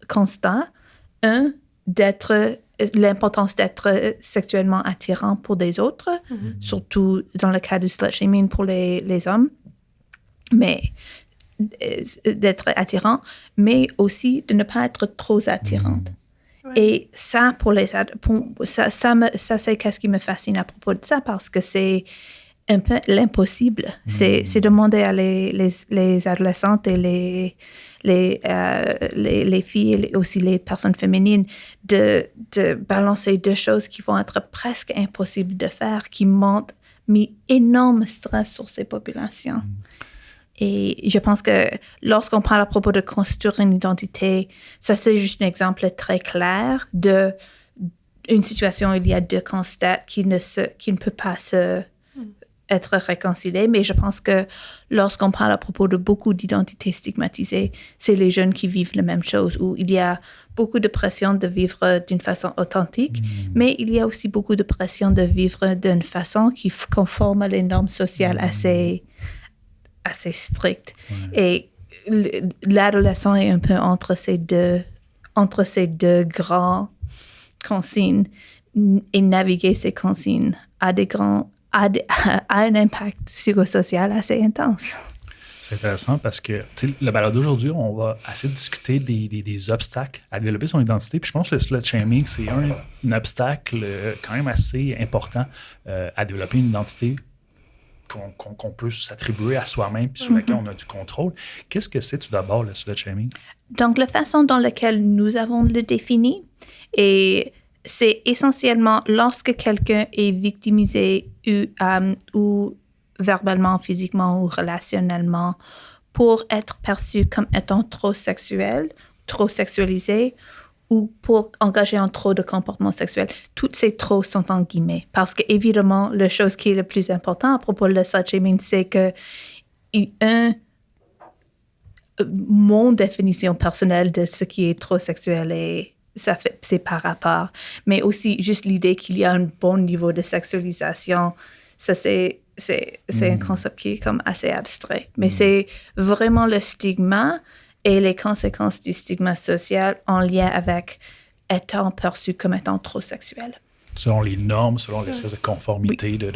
constats. Un, l'importance d'être sexuellement attirant pour des autres, surtout dans le cas du slut-shaming pour les hommes, mais d'être attirant, mais aussi de ne pas être trop attirante. Et ça, ça c'est qu'est-ce qui me fascine à propos de ça, parce que c'est un peu l'impossible. C'est demander à les adolescentes et les filles et aussi les personnes féminines de balancer deux choses qui vont être presque impossibles de faire, qui mis énorme stress sur ces populations. Et je pense que lorsqu'on parle à propos de construire une identité, ça c'est juste un exemple très clair d'une situation où il y a deux constats qui ne peut pas être réconciliés. Mais je pense que lorsqu'on parle à propos de beaucoup d'identités stigmatisées, c'est les jeunes qui vivent la même chose, où il y a beaucoup de pression de vivre d'une façon authentique, mais il y a aussi beaucoup de pression de vivre d'une façon qui conforme à les normes sociales assez strictes. Et l'adolescent est un peu entre ces deux grands consignes, et naviguer ces consignes a un impact psychosocial assez intense. C'est intéressant parce que le balado d'aujourd'hui, on va essayer de discuter des obstacles à développer son identité. Puis je pense que le slut-shaming, c'est un obstacle quand même assez important à développer une identité qu'on peut s'attribuer à soi-même puis sur laquelle on a du contrôle. Qu'est-ce que c'est tout d'abord le slut-shaming? Donc, la façon dans laquelle nous avons le défini, et c'est essentiellement lorsque quelqu'un est victimisé ou verbalement, physiquement ou relationnellement pour être perçu comme étant trop sexuel, trop sexualisé ou pour engager en trop de comportements sexuels. Toutes ces trop sont en guillemets. Parce que, évidemment, la chose qui est le plus important à propos de slut-shaming, c'est que mon définition personnelle de ce qui est trop sexuel c'est par rapport. Mais aussi, juste l'idée qu'il y a un bon niveau de sexualisation, ça, c'est un concept qui est comme assez abstrait. Mais c'est vraiment le stigma et les conséquences du stigma social en lien avec étant perçu comme étant trop sexuel. Selon les normes, selon l'espèce de conformité, de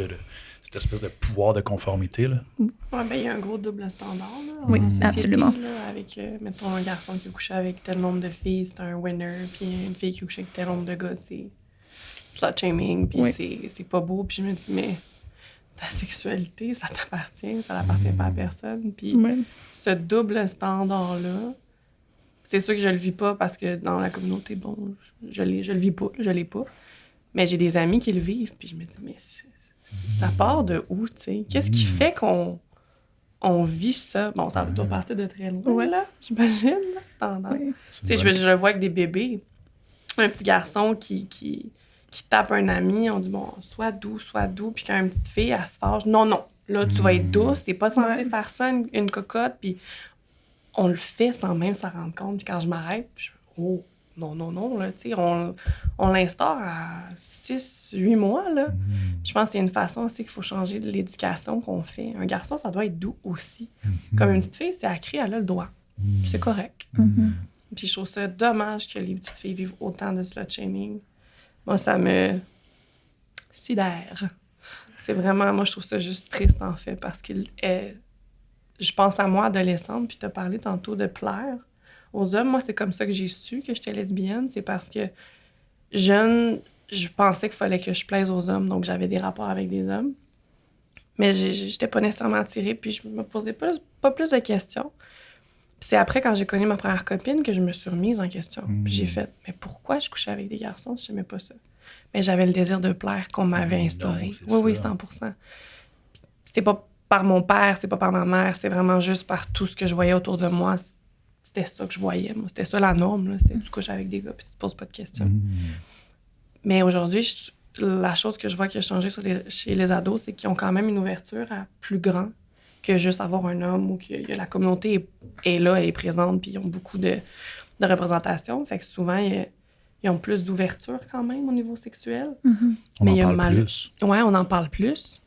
cette espèce de pouvoir de conformité. Là. Oui, ben il y a un gros double standard. Là, Oui, en société, absolument. Là, avec, mettons, un garçon qui a couché avec tel nombre de filles, c'est un winner. Puis une fille qui a couché avec tel nombre de gars, c'est slut-shaming. Puis c'est pas beau. Puis je me dis, mais ta sexualité, ça t'appartient. Ça n'appartient pas à personne. Puis ce double standard-là, c'est sûr que je le vis pas parce que dans la communauté, bon, je le vis pas. Je l'ai pas. Mais j'ai des amis qui le vivent. Puis je me dis, mais ça part de où, tu sais? Qu'est-ce qui fait qu'on vit ça? Bon, ça doit partir de très loin, là, j'imagine. Tu sais, je le vois avec des bébés. Un petit garçon qui tape un ami, on dit, bon, sois doux. Puis quand une petite fille, elle se fâche, non, là, tu vas être douce, t'es pas censé faire ça, une cocotte. Puis on le fait sans même s'en rendre compte. Puis quand je m'arrête, je oh, non, là, tu sais, on l'instaure à 6-8 mois, là. Je pense qu'il y a une façon aussi qu'il faut changer de l'éducation qu'on fait. Un garçon, ça doit être doux aussi. Comme une petite fille, si elle crie, elle a le droit. C'est correct. Puis je trouve ça dommage que les petites filles vivent autant de slut-shaming. Moi, ça me sidère. C'est vraiment... Moi, je trouve ça juste triste, en fait, parce que je pense à moi, adolescente, puis tu as parlé tantôt de plaire aux hommes. Moi, c'est comme ça que j'ai su que j'étais lesbienne. C'est parce que jeune, je pensais qu'il fallait que je plaise aux hommes, donc j'avais des rapports avec des hommes. Mais j'étais pas nécessairement attirée, puis je me posais pas plus de questions. Puis c'est après, quand j'ai connu ma première copine, que je me suis remise en question. Puis j'ai fait, mais pourquoi je couchais avec des garçons si j'aimais pas ça? Mais j'avais le désir de plaire qu'on m'avait instauré. Oui, 100%. C'était pas par mon père, c'est pas par ma mère, c'est vraiment juste par tout ce que je voyais autour de moi. C'était ça que je voyais, moi. C'était ça la norme, là. C'était tu couches avec des gars puis tu te poses pas de questions. Mais aujourd'hui, la chose que je vois qui a changé chez les ados, c'est qu'ils ont quand même une ouverture à plus grand que juste avoir un homme ou que la communauté est là, elle est présente, puis ils ont beaucoup de représentation. Fait que souvent, ils ont plus d'ouverture quand même au niveau sexuel. On en parle plus. Oui, on en parle plus.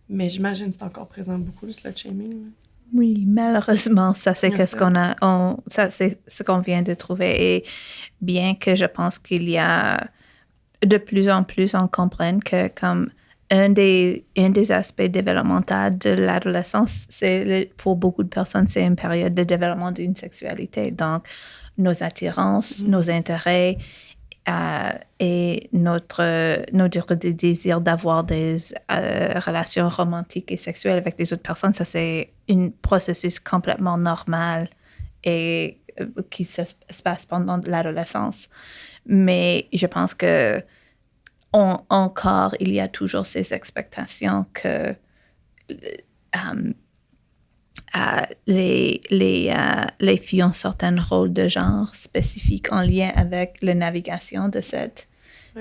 Mais j'imagine que c'est encore présent beaucoup, le slut-shaming. Oui, malheureusement, ça c'est ce qu'on vient de trouver. Et bien que je pense qu'il y a de plus en plus, on comprenne que comme un des aspects développementaux de l'adolescence, pour beaucoup de personnes, c'est une période de développement d'une sexualité. Donc, nos attirances, nos intérêts et notre désir d'avoir des relations romantiques et sexuelles avec des autres personnes, ça c'est un processus complètement normal et qui se passe pendant l'adolescence. Mais je pense que encore, il y a toujours ces expectations que les filles ont certains rôles de genre spécifiques en lien avec la navigation de ce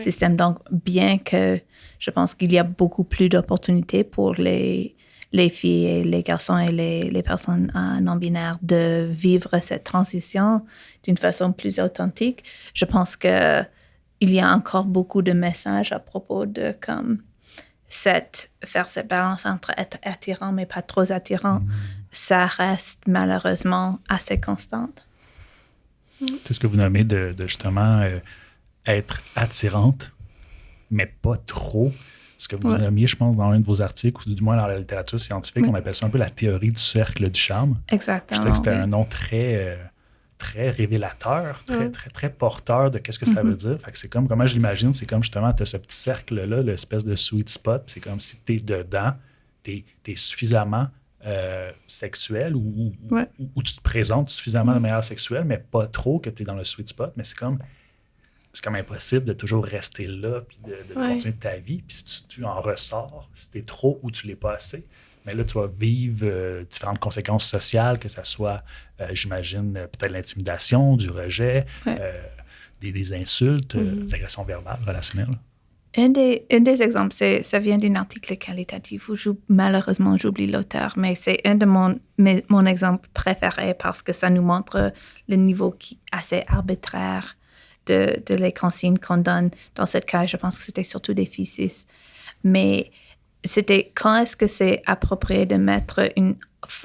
système. Donc, bien que je pense qu'il y a beaucoup plus d'opportunités pour les filles et les garçons et les personnes non-binaires de vivre cette transition d'une façon plus authentique, je pense qu'il y a encore beaucoup de messages à propos de comme faire cette balance entre être attirant mais pas trop attirant. Ça reste malheureusement assez constante. C'est ce que vous nommez de justement être attirante, mais pas trop. Ce que vous nommiez, je pense, dans un de vos articles, ou du moins dans la littérature scientifique, on appelle ça un peu la théorie du cercle du charme. Exactement. Je sais que c'était un nom très révélateur, très porteur de qu'est-ce que ça veut dire. Fait que c'est comme, comment je l'imagine, c'est comme justement, tu as ce petit cercle-là, l'espèce de sweet spot, c'est comme si tu es dedans, tu es suffisamment sexuel ou tu te présentes suffisamment de manière sexuelle, mais pas trop que tu es dans le sweet spot. Mais c'est comme impossible de toujours rester là puis de continuer ta vie. Puis si tu en ressors, si tu es trop ou tu l'es pas assez, mais là, tu vas vivre différentes conséquences sociales, que ce soit, j'imagine, peut-être l'intimidation, du rejet, des insultes, des agressions verbales, relationnelles. Un des exemples, ça vient d'un article qualitatif où malheureusement j'oublie l'auteur, mais c'est un de mon exemple préféré parce que ça nous montre le niveau assez arbitraire de les consignes qu'on donne. Dans ce cas, je pense que c'était surtout des filles cis. Mais c'était quand est-ce que c'est approprié de mettre une...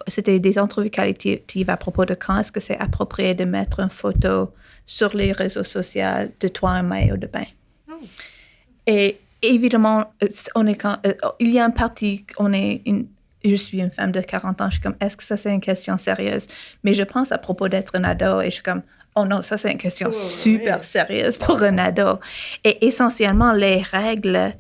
C'était des entrevues qualitatives à propos de quand est-ce que c'est approprié de mettre une photo sur les réseaux sociaux de toi en maillot de bain. Et évidemment, il y a une partie, je suis une femme de 40 ans, je suis comme, est-ce que ça c'est une question sérieuse? Mais je pense à propos d'être un ado et je suis comme, oh non, ça c'est une question super sérieuse pour un ado. Et essentiellement, les règles,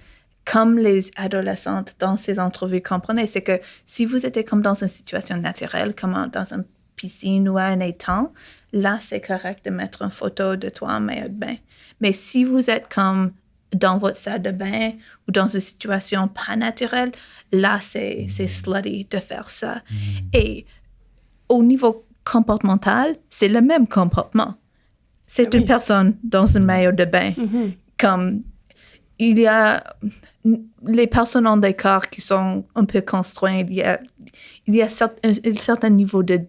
comme les adolescentes dans ces entrevues comprenaient, c'est que si vous étiez comme dans une situation naturelle, comme dans une piscine ou à un étang, là c'est correct de mettre une photo de toi en maillot de bain. Mais si vous êtes comme dans votre salle de bain ou dans une situation pas naturelle, là, c'est slutty de faire ça. Et au niveau comportemental, c'est le même comportement. C'est une personne dans un maillot de bain. Comme il y a... Les personnes ont des corps qui sont un peu construits. Il y a un certain niveau de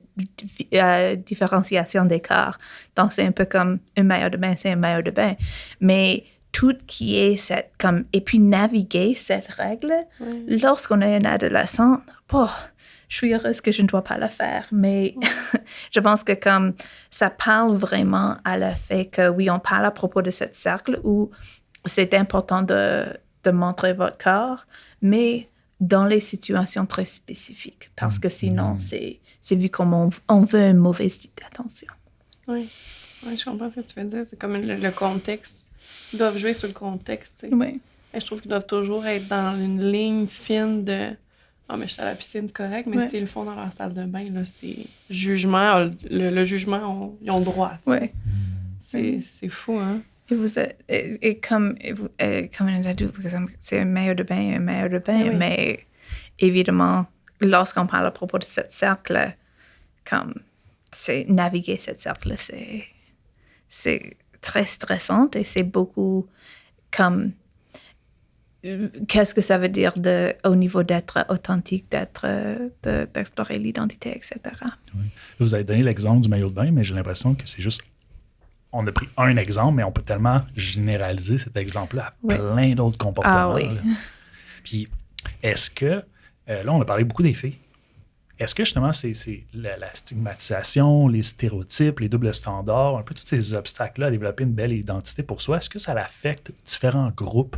différenciation des corps. Donc, c'est un peu comme un maillot de bain, c'est un maillot de bain. Mais tout qui est cette, comme, et puis naviguer cette règle, lorsqu'on est un adolescent, je suis heureuse que je ne dois pas le faire, mais je pense que comme ça parle vraiment à le fait que, oui, on parle à propos de cette cercle où c'est important de montrer votre corps, mais dans les situations très spécifiques, parce que sinon, c'est vu comme on veut une mauvaise attention. Oui, je comprends ce que tu veux dire. C'est comme le contexte. Ils doivent jouer sur le contexte, tu sais. Oui. Et je trouve qu'ils doivent toujours être dans une ligne fine de « Ah, mais je suis à la piscine, c'est correct. » Mais s'ils le font dans leur salle de bain, là, c'est jugement. Le jugement, ils ont le droit, tu sais. C'est fou, hein? Et vous êtes, comme un adulte, c'est un maillot de bain, mais évidemment, lorsqu'on parle à propos de cette cercle, comme c'est naviguer cette cercle, c'est très stressant et c'est beaucoup comme qu'est-ce que ça veut dire au niveau d'être authentique, d'explorer l'identité, etc. Oui. Vous avez donné l'exemple du maillot de bain, mais j'ai l'impression que c'est juste... On a pris un exemple, mais on peut tellement généraliser cet exemple-là à plein d'autres comportements. Puis, est-ce que... là, on a parlé beaucoup des filles. Est-ce que, justement, c'est la stigmatisation, les stéréotypes, les doubles standards, un peu tous ces obstacles-là à développer une belle identité pour soi, est-ce que ça affecte différents groupes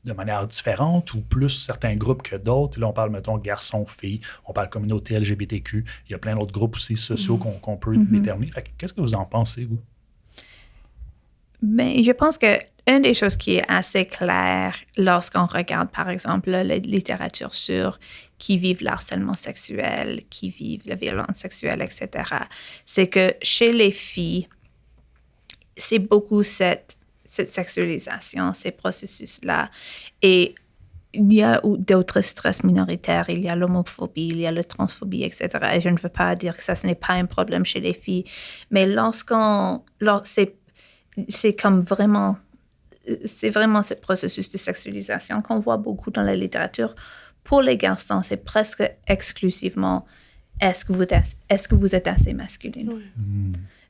de manière différente ou plus certains groupes que d'autres? Là, on parle, mettons, garçons, filles, on parle communauté LGBTQ. Il y a plein d'autres groupes aussi sociaux qu'on peut déterminer. Fait que, qu'est-ce que vous en pensez, vous? Mais je pense qu'une des choses qui est assez claire lorsqu'on regarde, par exemple, la littérature sur qui vivent l'harcèlement sexuel, qui vivent la violence sexuelle, etc., c'est que chez les filles, c'est beaucoup cette sexualisation, ces processus-là. Et il y a d'autres stress minoritaires, il y a l'homophobie, il y a la transphobie, etc. Et je ne veux pas dire que ça, ce n'est pas un problème chez les filles, mais c'est comme vraiment, c'est vraiment ce processus de sexualisation qu'on voit beaucoup dans la littérature. Pour les garçons, c'est presque exclusivement est-ce que vous êtes assez masculine? Oui.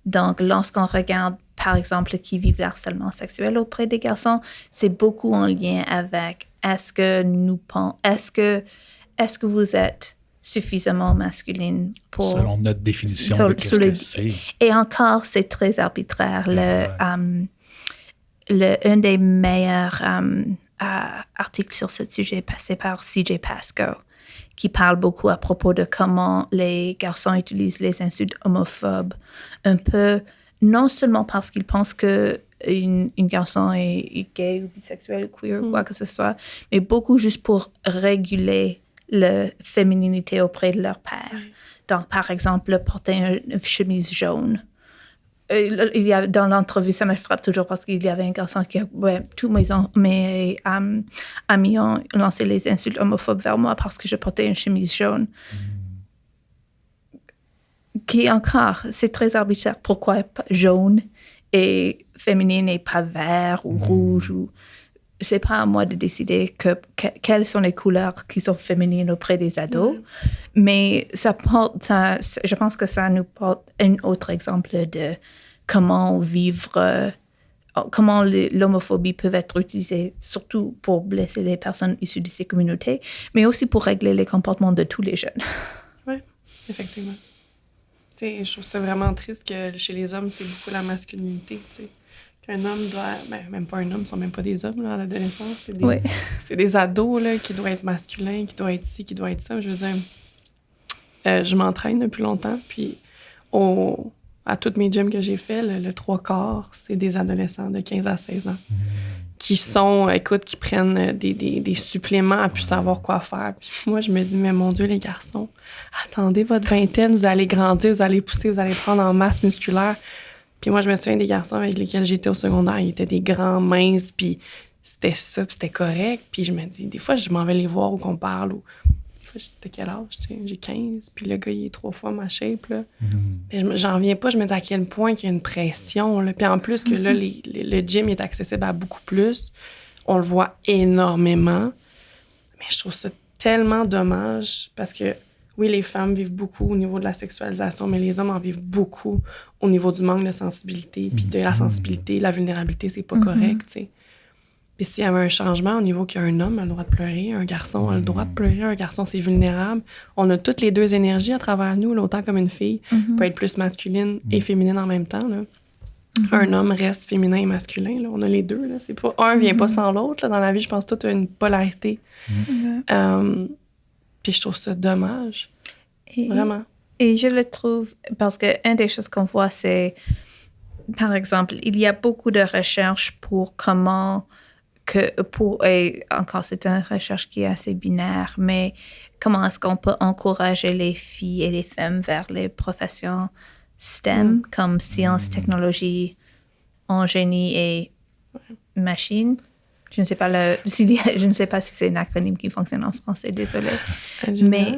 Donc, lorsqu'on regarde, par exemple, qui vivent le harcèlement sexuel auprès des garçons, c'est beaucoup en lien avec est-ce que vous êtes suffisamment masculine pour... Selon notre définition de qu'est-ce que c'est. Et encore, c'est très arbitraire. Un des meilleurs articles sur ce sujet est passé par C.J. Pascoe, qui parle beaucoup à propos de comment les garçons utilisent les insultes homophobes, un peu, non seulement parce qu'ils pensent que une garçon est gay ou bisexuel ou queer ou quoi que ce soit, mais beaucoup juste pour réguler la fémininité auprès de leur père. Donc, par exemple, porter une chemise jaune. Dans l'entrevue, ça me frappe toujours parce qu'il y avait un garçon qui... tous mes amis ont lancé les insultes homophobes vers moi parce que je portais une chemise jaune. Qui encore, c'est très arbitraire. Pourquoi jaune et féminine et pas vert ou rouge ou... C'est pas à moi de décider quelles sont les couleurs qui sont féminines auprès des ados, mais je pense que ça nous porte un autre exemple de comment vivre comment l'homophobie peut être utilisée, surtout pour blesser les personnes issues de ces communautés, mais aussi pour régler les comportements de tous les jeunes. Oui, effectivement. Je trouve ça vraiment triste que chez les hommes, c'est beaucoup la masculinité, tu sais. Qu'un homme doit... même pas un homme, ils sont même pas des hommes, là, à l'adolescence. C'est des, Oui. c'est des ados, là, qui doivent être masculins, qui doivent être ci, qui doivent être ça. Je veux dire, je m'entraîne depuis longtemps, puis à toutes mes gyms que j'ai fait, le 3/4, c'est des adolescents de 15 à 16 ans qui qui prennent des suppléments à plus savoir quoi faire. Puis moi, je me dis, mais mon Dieu, les garçons, attendez votre vingtaine, vous allez grandir, vous allez pousser, vous allez prendre en masse musculaire. Puis moi, je me souviens des garçons avec lesquels j'étais au secondaire, ils étaient des grands, minces, puis c'était ça, puis c'était correct. Puis je me dis, des fois, je m'en vais les voir ou qu'on parle, ou des fois, de quel âge? J'ai 15, puis le gars, il est 3 fois ma shape, là. Mais j'en reviens pas, je me dis à quel point il y a une pression, là. Puis en plus que là, le gym est accessible à beaucoup plus, on le voit énormément. Mais je trouve ça tellement dommage, parce que oui, les femmes vivent beaucoup au niveau de la sexualisation, mais les hommes en vivent beaucoup au niveau du manque de sensibilité, puis de la sensibilité, la vulnérabilité, c'est pas correct, tu sais. Puis s'il y avait un changement au niveau qu'un homme a le droit de pleurer, un garçon a le droit de pleurer, un garçon, c'est vulnérable. On a toutes les deux énergies à travers nous, là, autant comme une fille peut être plus masculine et féminine en même temps, là. Un homme reste féminin et masculin, là. On a les deux, là. C'est pas, un vient pas sans l'autre, là. Dans la vie, je pense que tout a une polarité. Puis je trouve ça dommage. Vraiment. Et je le trouve, parce qu'une des choses qu'on voit, c'est, par exemple, il y a beaucoup de recherches pour comment, et encore, c'est une recherche qui est assez binaire, mais comment est-ce qu'on peut encourager les filles et les femmes vers les professions STEM, comme sciences, technologie, en génie et machine. Je ne sais pas je ne sais pas si c'est un acronyme qui fonctionne en français, désolée. Mais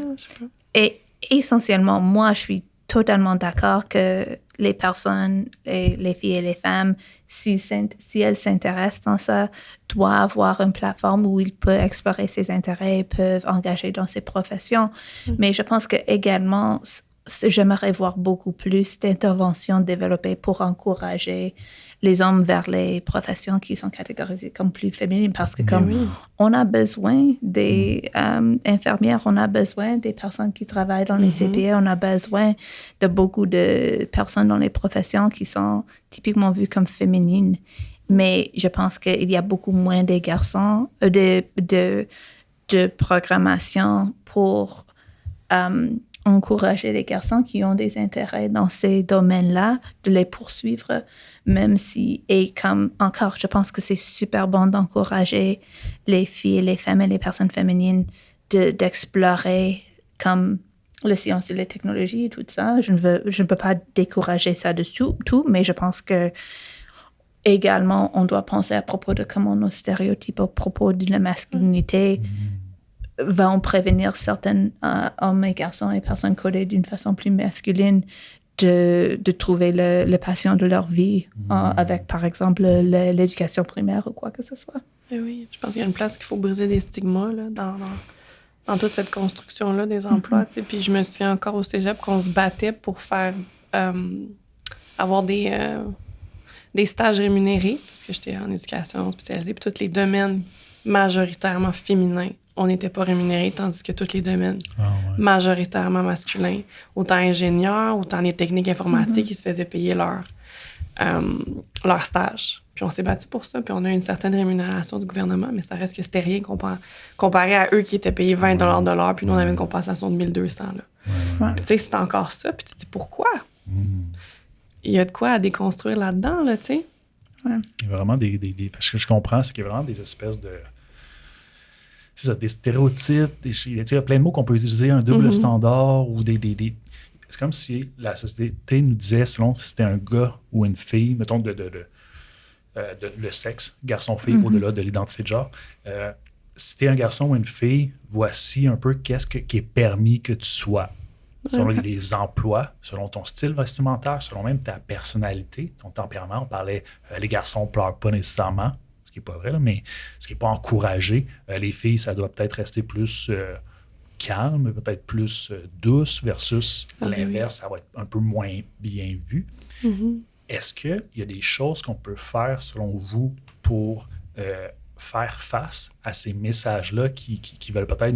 essentiellement, moi, je suis totalement d'accord que les personnes, les filles et les femmes, si elles s'intéressent dans ça, doivent avoir une plateforme où ils peuvent explorer ses intérêts et peuvent engager dans ces professions. Mais je pense que également, j'aimerais voir beaucoup plus d'interventions développées pour encourager les hommes vers les professions qui sont catégorisées comme plus féminines, parce que on a besoin des infirmières, on a besoin des personnes qui travaillent dans les CPE, on a besoin de beaucoup de personnes dans les professions qui sont typiquement vues comme féminines. Mais je pense qu'il y a beaucoup moins de garçons, de programmation pour encourager les garçons qui ont des intérêts dans ces domaines-là, de les poursuivre, même si, et comme encore, je pense que c'est super bon d'encourager les filles, les femmes et les personnes féminines d'explorer comme les sciences et les technologies et tout ça. Je ne peux pas décourager ça de tout, mais je pense que également, on doit penser à propos de comment nos stéréotypes à propos de la masculinité vont prévenir certains hommes et garçons et personnes codées d'une façon plus masculine de trouver le passion de leur vie avec, par exemple, l'éducation primaire ou quoi que ce soit. Et oui, je pense qu'il y a une place qu'il faut briser des stigmas là, dans toute cette construction-là des emplois. Tu sais. Puis je me souviens encore au cégep qu'on se battait pour faire avoir des stages rémunérés, parce que j'étais en éducation spécialisée, puis tous les domaines majoritairement féminins, on n'était pas rémunérés, tandis que tous les domaines majoritairement masculins, autant ingénieurs, autant les techniques informatiques, ils se faisaient payer leur stage. Puis on s'est battu pour ça, puis on a eu une certaine rémunération du gouvernement, mais ça reste que c'était rien comparé à eux qui étaient payés 20 de l'heure, puis nous, on avait une compensation de 1200. Là. Tu sais, c'est encore ça, puis tu te dis pourquoi? Il y a de quoi à déconstruire là-dedans, là, tu sais. Il y a vraiment ce que je comprends, c'est qu'il y a vraiment des espèces de... C'est ça, des stéréotypes, il y a plein de mots qu'on peut utiliser, un double standard ou des... C'est comme si la société nous disait, selon si c'était un gars ou une fille, mettons le sexe, garçon-fille, au-delà de l'identité de genre. Si t'es un garçon ou une fille, voici un peu qu'est-ce qui est permis que tu sois. Selon les emplois, selon ton style vestimentaire, selon même ta personnalité, ton tempérament. On parlait, les garçons ne pleurent pas nécessairement, ce qui n'est pas vrai, là, mais ce qui n'est pas encouragé. Les filles, ça doit peut-être rester plus calme, peut-être plus douce, versus l'inverse, ça va être un peu moins bien vu. est-ce qu'il y a des choses qu'on peut faire, selon vous, pour faire face à ces messages-là qui veulent peut-être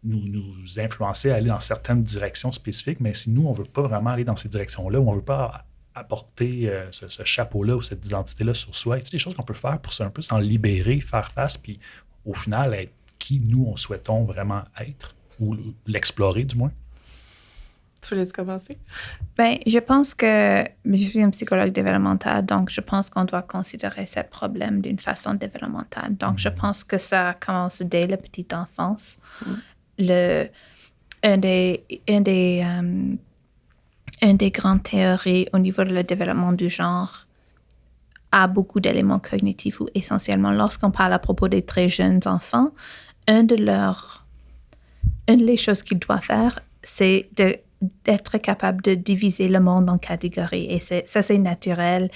nous influencer à aller dans certaines directions spécifiques, mais si nous, on ne veut pas vraiment aller dans ces directions-là, ou on ne veut pas apporter ce chapeau-là ou cette identité-là sur soi, est-ce des choses qu'on peut faire pour un peu s'en libérer, faire face, puis au final, être qui nous, on souhaitons vraiment être, ou l'explorer du moins? Tu voulais commencer? Ben, je pense que je suis une psychologue développementale, donc je pense qu'on doit considérer ce problème d'une façon développementale. Donc, je pense que ça commence dès la petite enfance. Un des grandes théories au niveau de le développement du genre a beaucoup d'éléments cognitifs ou essentiellement, lorsqu'on parle à propos des très jeunes enfants, une des choses qu'ils doivent faire, c'est d'être capable de diviser le monde en catégories. Et ça, c'est naturel.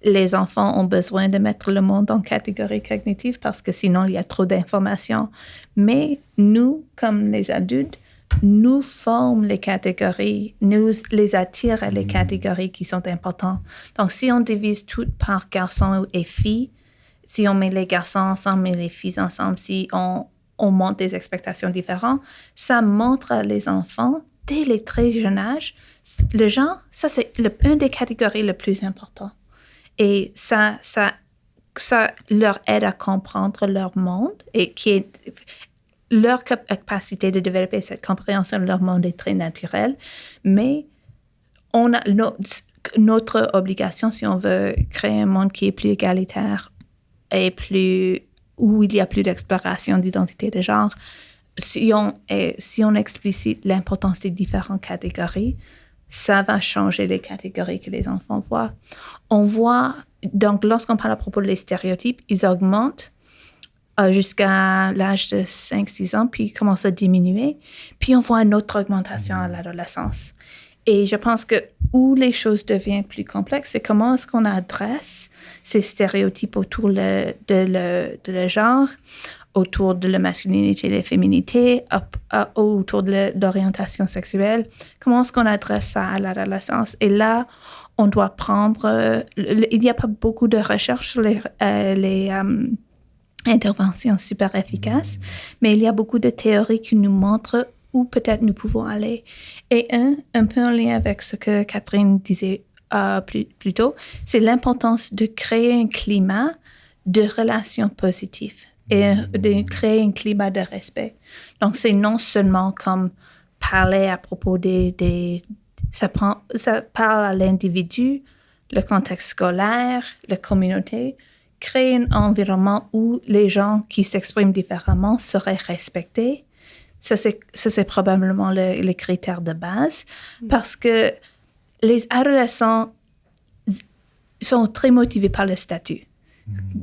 Les enfants ont besoin de mettre le monde en catégories cognitives parce que sinon, il y a trop d'informations. Mais nous, comme les adultes, nous formons les catégories, nous les attirons à les catégories qui sont importantes. Donc, si on divise tout par garçons et filles, si on met les garçons ensemble et les filles ensemble, si on monte des expectations différentes, ça montre à les enfants, dès les très jeunes âges, le genre, ça c'est une des catégories les plus importantes. Et ça leur aide à comprendre leur monde et qui est leur capacité de développer cette compréhension de leur monde est très naturelle. Mais on a notre obligation, si on veut créer un monde qui est plus égalitaire et où il y a plus d'exploration d'identité de genre, si on explicite l'importance des différentes catégories, ça va changer les catégories que les enfants voient. On voit, donc lorsqu'on parle à propos des stéréotypes, ils augmentent jusqu'à l'âge de 5-6 ans, puis ils commencent à diminuer. Puis on voit une autre augmentation à l'adolescence. Et je pense que où les choses deviennent plus complexes, c'est comment est-ce qu'on adresse ces stéréotypes autour de le genre, autour de la masculinité et de la féminité, autour de l'orientation sexuelle. Comment est-ce qu'on adresse ça à l'adolescence? Et là, on doit prendre... il n'y a pas beaucoup de recherches sur les interventions super efficaces, mais il y a beaucoup de théories qui nous montrent où peut-être nous pouvons aller. Et un peu en lien avec ce que Catherine disait plus tôt, c'est l'importance de créer un climat de relations positives et de créer un climat de respect. Donc, c'est non seulement comme parler à propos ça parle à l'individu, le contexte scolaire, la communauté, créer un environnement où les gens qui s'expriment différemment seraient respectés. Ça, c'est probablement le critère de base parce que les adolescents sont très motivés par le statut.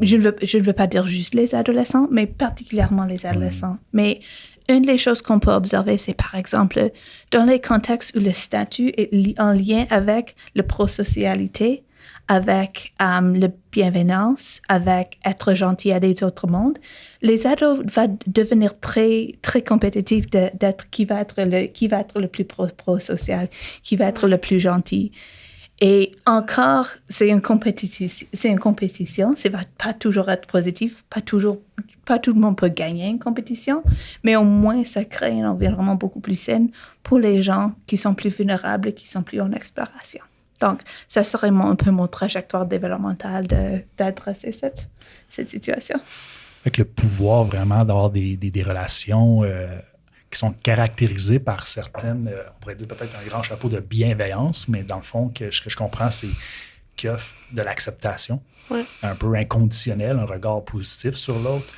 Je ne veux pas dire juste les adolescents, mais particulièrement les adolescents. Mais une des choses qu'on peut observer, c'est par exemple, dans les contextes où le statut est en lien avec la prosocialité, avec la bienveillance, avec être gentil à des autres mondes, les ados vont devenir très, très compétitifs d'être qui va être le plus pro-social, qui va être le plus gentil. Et encore, c'est une compétition. Ça va pas toujours être positif. Pas tout le monde peut gagner une compétition, mais au moins, ça crée un environnement beaucoup plus sain pour les gens qui sont plus vulnérables et qui sont plus en exploration. Donc, ça serait un peu mon trajectoire développementale d'adresser cette situation. Avec le pouvoir vraiment d'avoir des relations qui sont caractérisées par certaines, on pourrait dire peut-être un grand chapeau de bienveillance, mais dans le fond, ce que je comprends, c'est qu'il y a de l'acceptation, un peu inconditionnelle, un regard positif sur l'autre,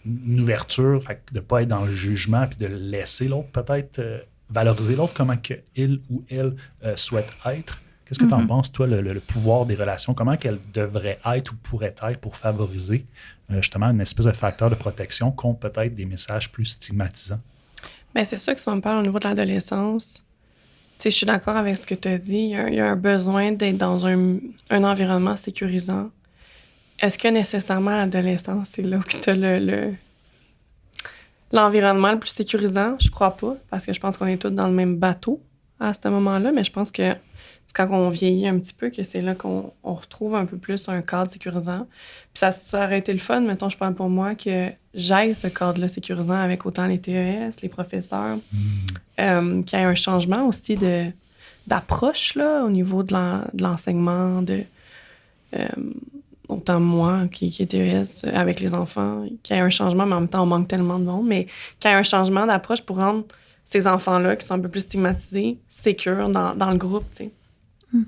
une ouverture, fait de ne pas être dans le jugement, puis de laisser l'autre peut-être valoriser l'autre, comment qu'il ou elle souhaite être. Qu'est-ce que tu en penses, toi, le pouvoir des relations? Comment qu'elle devrait être ou pourrait être pour favoriser justement une espèce de facteur de protection contre peut-être des messages plus stigmatisants? Bien, c'est sûr que si on me parle au niveau de l'adolescence, tu sais, je suis d'accord avec ce que tu as dit. Il y a un besoin d'être dans un environnement sécurisant. Est-ce que nécessairement l'adolescence, c'est là où tu as l'environnement le plus sécurisant? Je crois pas, parce que je pense qu'on est tous dans le même bateau à ce moment-là, mais je pense que C'est quand on vieillit un petit peu que c'est là qu'on retrouve un peu plus un cadre sécurisant. Puis ça aurait été le fun, mettons, je parle pour moi, que j'aille ce cadre-là sécurisant avec autant les TES, les professeurs, qu'il y ait un changement aussi d'approche là, au niveau de l'enseignement, autant moi qui est TES avec les enfants, qu'il y ait un changement, mais en même temps, on manque tellement de monde, mais qu'il y ait un changement d'approche pour rendre ces enfants-là, qui sont un peu plus stigmatisés, sécures dans le groupe, tu sais.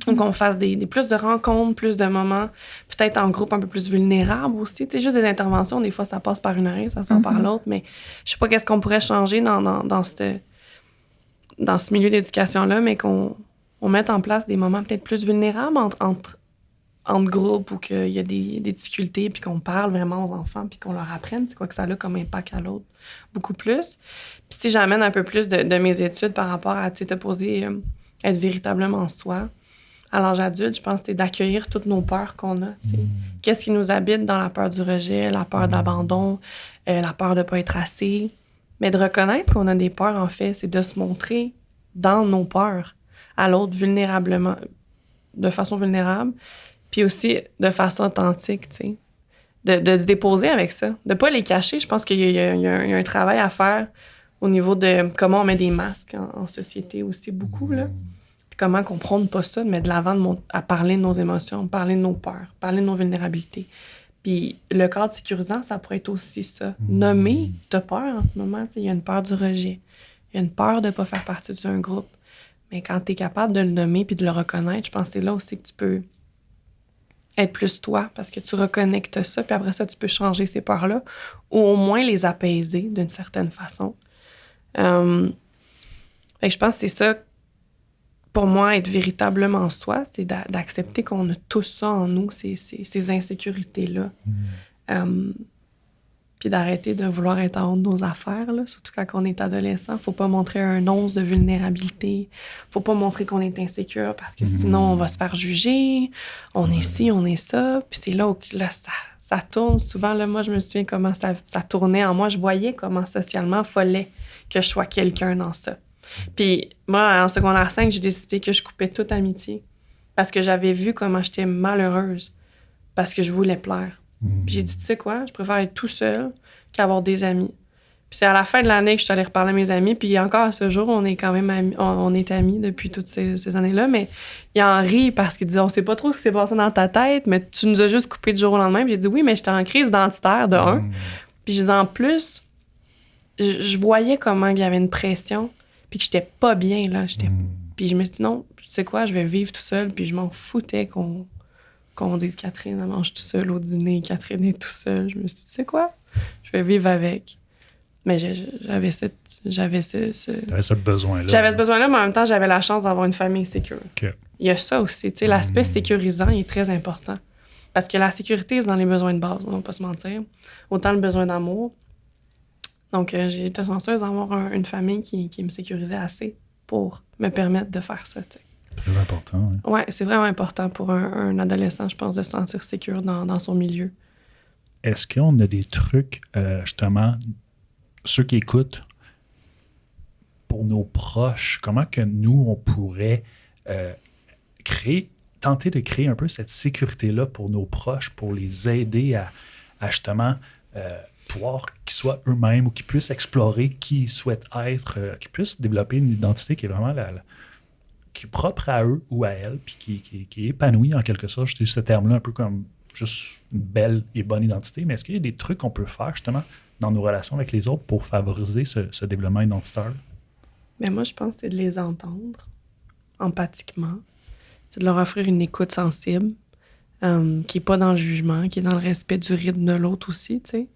Donc, on fasse des plus de rencontres, plus de moments, peut-être en groupe un peu plus vulnérable aussi. Tu sais, juste des interventions, des fois, ça passe par une oreille, ça sort par l'autre, mais je sais pas qu'est-ce qu'on pourrait changer dans ce milieu d'éducation-là, mais qu'on mette en place des moments peut-être plus vulnérables entre groupes où il y a des difficultés, puis qu'on parle vraiment aux enfants, puis qu'on leur apprenne c'est quoi que ça a comme impact à l'autre, beaucoup plus. Puis si j'amène un peu plus de mes études par rapport à, tu sais, te poser, être véritablement soi, à l'âge adulte, je pense que c'est d'accueillir toutes nos peurs qu'on a. Qu'est-ce qui nous habite dans la peur du rejet, la peur d'abandon, la peur de ne pas être assez. Mais de reconnaître qu'on a des peurs, en fait, c'est de se montrer dans nos peurs à l'autre vulnérablement, de façon vulnérable, puis aussi de façon authentique, tu sais. De se déposer avec ça, de ne pas les cacher. Je pense qu'il y a un travail à faire au niveau de comment on met des masques en société aussi, beaucoup, là. Comment qu'on prône pas ça, de mettre de l'avant à parler de nos émotions, parler de nos peurs, parler de nos vulnérabilités. Puis le cadre sécurisant, ça pourrait être aussi ça. Nommer, t'as peur en ce moment, il y a une peur du rejet, il y a une peur de ne pas faire partie d'un groupe. Mais quand tu es capable de le nommer puis de le reconnaître, je pense que c'est là aussi que tu peux être plus toi, parce que tu reconnais que t'as ça, puis après ça, tu peux changer ces peurs-là, ou au moins les apaiser d'une certaine façon. Fait que je pense que c'est ça. Pour moi, être véritablement soi, c'est d'accepter qu'on a tout ça en nous, ces insécurités-là. Puis d'arrêter de vouloir être en haut de nos affaires, là, surtout quand on est adolescent. Faut pas montrer un once de vulnérabilité. Faut pas montrer qu'on est insécure parce que sinon, on va se faire juger. On est ci, on est ça. Puis c'est là où ça tourne. Souvent, là, moi, je me souviens comment ça tournait en moi. Je voyais comment socialement, il fallait que je sois quelqu'un dans ça. Puis moi, en secondaire 5, j'ai décidé que je coupais toute amitié parce que j'avais vu comment j'étais malheureuse parce que je voulais plaire. Puis j'ai dit, tu sais quoi, je préfère être tout seul qu'avoir des amis. Puis c'est à la fin de l'année que je suis allée reparler à mes amis, puis encore à ce jour, on est quand même amis, on est amis depuis toutes ces années-là, mais il en rit parce qu'il disait, on sait pas trop ce qui s'est passé dans ta tête, mais tu nous as juste coupé du jour au lendemain. Puis j'ai dit, oui, mais j'étais en crise identitaire de un. Puis je disais, en plus, je voyais comment il y avait une pression, puis que j'étais pas bien, là. Puis je me suis dit, non, tu sais quoi, je vais vivre tout seul, puis je m'en foutais qu'on dise Catherine, elle mange tout seul au dîner, Catherine est tout seul. Je me suis dit, tu sais quoi, je vais vivre avec. Mais j'avais ce besoin-là. J'avais ce besoin-là, mais en même temps, j'avais la chance d'avoir une famille sécure. Okay. Il y a ça aussi, tu sais, l'aspect sécurisant, il est très important. Parce que la sécurité, c'est dans les besoins de base, on va pas se mentir. Autant le besoin d'amour. Donc, j'ai été chanceuse d'avoir une famille qui me sécurisait assez pour me permettre de faire ça, tu sais. Très important, oui. Ouais, c'est vraiment important pour un adolescent, je pense, de se sentir sécure dans son milieu. Est-ce qu'on a des trucs, justement, ceux qui écoutent, pour nos proches, comment que nous, on pourrait tenter de créer un peu cette sécurité-là pour nos proches, pour les aider à justement pouvoir qu'ils soient eux-mêmes ou qu'ils puissent explorer qui ils souhaitent être, qu'ils puissent développer une identité qui est vraiment qui est propre à eux ou à elles, puis qui est épanouie en quelque sorte. J'utilise ce terme-là un peu comme juste une belle et bonne identité, mais est-ce qu'il y a des trucs qu'on peut faire justement dans nos relations avec les autres pour favoriser ce développement identitaire? Mais moi, je pense que c'est de les entendre empathiquement. C'est de leur offrir une écoute sensible, qui n'est pas dans le jugement, qui est dans le respect du rythme de l'autre aussi, tu sais.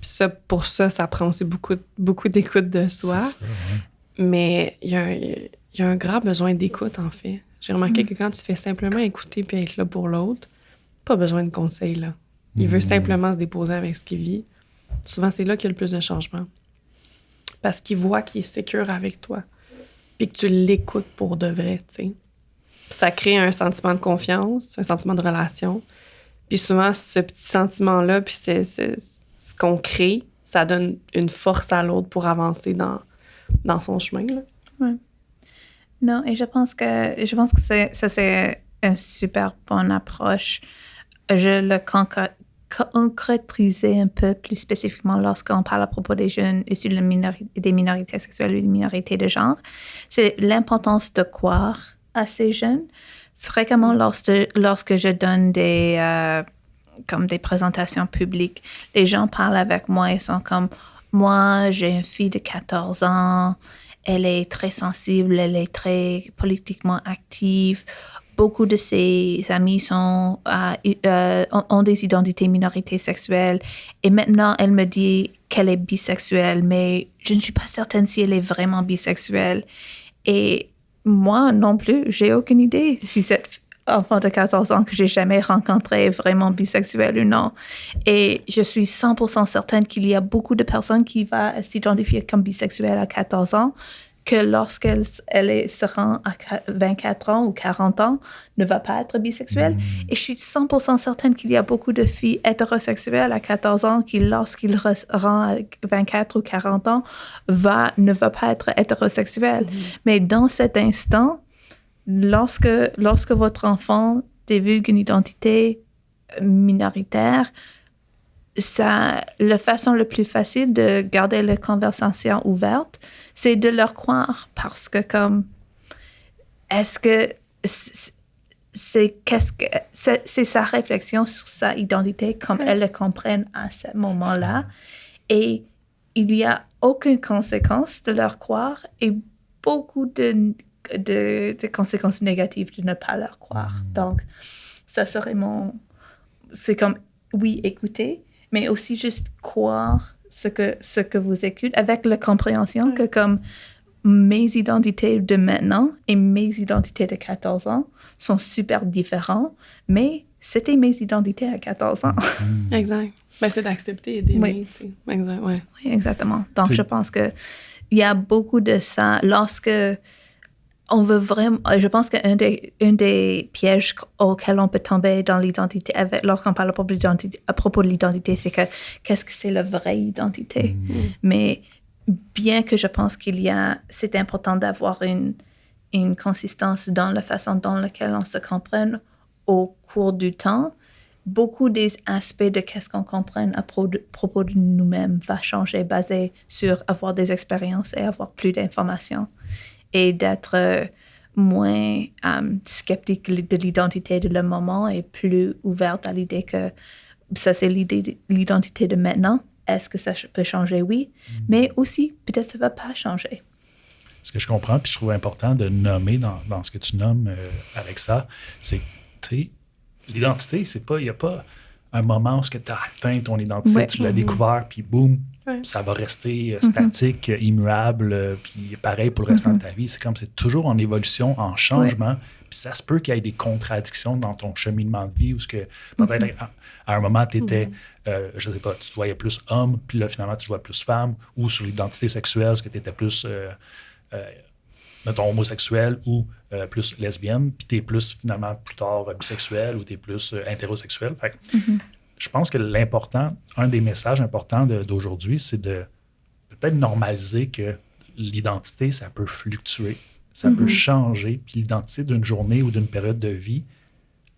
Puis pour ça, ça prend aussi beaucoup d'écoute de soi. C'est ça, ouais. Mais il y a un grand besoin d'écoute, en fait. J'ai remarqué que quand tu fais simplement écouter puis être là pour l'autre, pas besoin de conseils, là. Il veut simplement se déposer avec ce qu'il vit. Souvent, c'est là qu'il y a le plus de changement. Parce qu'il voit qu'il est sécure avec toi. Puis que tu l'écoutes pour de vrai, tu sais. Ça crée un sentiment de confiance, un sentiment de relation. Puis souvent, ce petit sentiment-là, puis c'est ce qu'on crée, ça donne une force à l'autre pour avancer dans son chemin, là. Ouais. Non, et je pense que c'est une super bonne approche. Je le concrétiser un peu plus spécifiquement lorsqu'on parle à propos des jeunes issus des minorités sexuelles ou des minorités de genre. C'est l'importance de croire à ces jeunes. Fréquemment, lorsque je donne comme des présentations publiques, les gens parlent avec moi et sont comme « Moi, j'ai une fille de 14 ans, elle est très sensible, elle est très politiquement active. » Beaucoup de ses amis ont des identités minorités sexuelles. Et maintenant, elle me dit qu'elle est bisexuelle, mais je ne suis pas certaine si elle est vraiment bisexuelle. Et moi non plus, j'ai aucune idée si cette enfant de 14 ans que j'ai jamais rencontré est vraiment bisexuelle ou non. Et je suis 100% certaine qu'il y a beaucoup de personnes qui vont s'identifier comme bisexuelles à 14 ans, que lorsqu'elle se rend à 24 ans ou 40 ans, ne va pas être bisexuelle. Et je suis 100% certaine qu'il y a beaucoup de filles hétérosexuelles à 14 ans qui, lorsqu'ils rend à 24 ou 40 ans, ne va pas être hétérosexuelle. Mais dans cet instant, lorsque votre enfant divulgue une identité minoritaire, la façon la plus facile de garder la conversation ouverte, c'est de leur croire, parce que est-ce que c'est sa réflexion sur sa identité comme elles le comprennent à ce moment-là, et il n'y a aucune conséquence de leur croire et beaucoup de conséquences négatives de ne pas leur croire. Donc, ça serait c'est comme, oui, écouter, mais aussi juste croire ce que vous écoutez, avec la compréhension que comme mes identités de maintenant et mes identités de 14 ans sont super différents, mais c'était mes identités à 14 ans. Exact. Ben, c'est d'accepter et d'aimer. Oui. Exact, ouais. Oui, exactement. Donc, je pense qu'il y a beaucoup de ça. Lorsque on veut vraiment... Je pense qu'un des pièges auxquels on peut tomber dans l'identité, lorsqu'on parle à propos de l'identité, c'est que qu'est-ce que c'est la vraie identité? Mais bien que je pense c'est important d'avoir une consistance dans la façon dans laquelle on se comprenne au cours du temps, beaucoup des aspects de qu'est-ce qu'on comprenne à propos de nous-mêmes va changer, basé sur avoir des expériences et avoir plus d'informations. Et d'être moins sceptique de l'identité de le moment et plus ouverte à l'idée que ça, c'est l'identité de maintenant. Est-ce que ça peut changer? Oui. Mais aussi, peut-être ça ne va pas changer. Ce que je comprends, puis je trouve important de nommer dans ce que tu nommes, Alexa, c'est que, tu sais, l'identité, il n'y a pas un moment où tu as atteint ton identité, tu l'as découvert, puis boum, ça va rester statique, immuable, puis pareil pour le restant de ta vie. C'est toujours en évolution, en changement, puis ça se peut qu'il y ait des contradictions dans ton cheminement de vie, où peut-être à un moment, tu étais, je ne sais pas, tu te voyais plus homme, puis là, finalement, tu te vois plus femme, ou sur l'identité sexuelle, est-ce que tu étais plus... mettons, homosexuel ou plus lesbienne, puis t'es plus, finalement, plus tard bisexuel ou t'es plus hétérosexuel. Fait que je pense que un des messages importants d'aujourd'hui, c'est de peut-être normaliser que l'identité, ça peut fluctuer, ça peut changer, puis l'identité d'une journée ou d'une période de vie,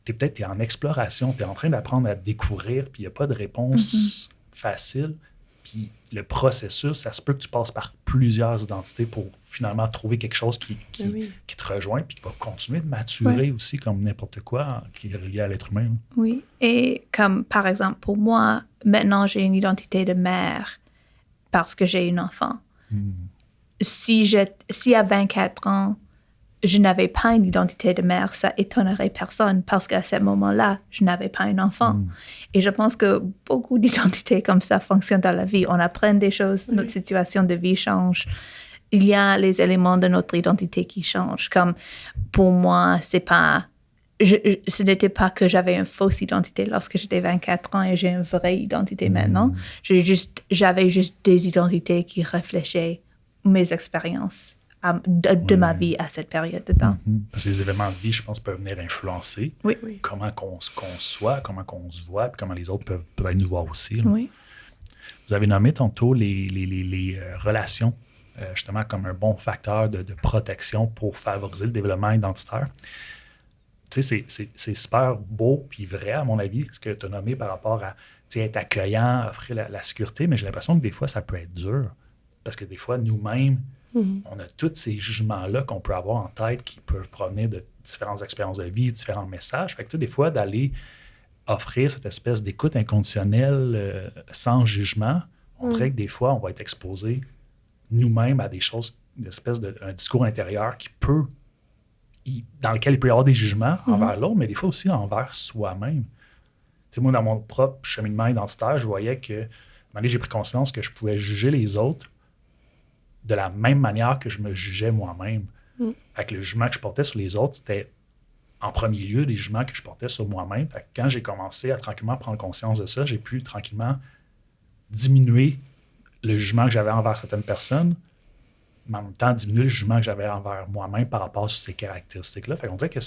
t'es en exploration, t'es en train d'apprendre à te découvrir, puis il n'y a pas de réponse facile. Puis le processus, ça se peut que tu passes par plusieurs identités pour finalement trouver quelque chose qui te rejoint puis qui va continuer de maturer aussi comme n'importe quoi qui est relié à l'être humain. Oui. Et comme, par exemple, pour moi, maintenant, j'ai une identité de mère parce que j'ai une enfant. Si à 24 ans, je n'avais pas une identité de mère, ça étonnerait personne parce qu'à ce moment-là, je n'avais pas un enfant. Et je pense que beaucoup d'identités comme ça fonctionnent dans la vie. On apprend des choses, notre situation de vie change. Il y a les éléments de notre identité qui changent. Comme pour moi, ce n'était pas que j'avais une fausse identité lorsque j'étais 24 ans et j'ai une vraie identité maintenant. J'avais juste des identités qui réfléchissaient mes expériences de ma vie à cette période de temps. Parce que les événements de vie, je pense, peuvent venir influencer comment qu'on se conçoit, comment qu'on se voit, puis comment les autres peuvent peut-être nous voir aussi. Oui. Vous avez nommé tantôt les relations justement comme un bon facteur de protection pour favoriser le développement identitaire. Tu sais, c'est super beau puis vrai, à mon avis, ce que tu as nommé par rapport à être accueillant, offrir la sécurité, mais j'ai l'impression que des fois, ça peut être dur. Parce que des fois, nous-mêmes, on a tous ces jugements-là qu'on peut avoir en tête qui peuvent provenir de différentes expériences de vie, différents messages. Fait que, tu sais, des fois, d'aller offrir cette espèce d'écoute inconditionnelle sans jugement, on dirait que des fois, on va être exposé nous-mêmes à des choses, une espèce un discours intérieur qui peut, dans lequel il peut y avoir des jugements envers l'autre, mais des fois aussi envers soi-même. Tu sais, moi, dans mon propre cheminement identitaire, je voyais que, à un moment donné, j'ai pris conscience que je pouvais juger les autres de la même manière que je me jugeais moi-même. Fait que le jugement que je portais sur les autres, c'était en premier lieu des jugements que je portais sur moi-même. Fait que quand j'ai commencé à tranquillement prendre conscience de ça, j'ai pu tranquillement diminuer le jugement que j'avais envers certaines personnes, mais en même temps diminuer le jugement que j'avais envers moi-même par rapport à ces caractéristiques-là. Fait qu'on dirait que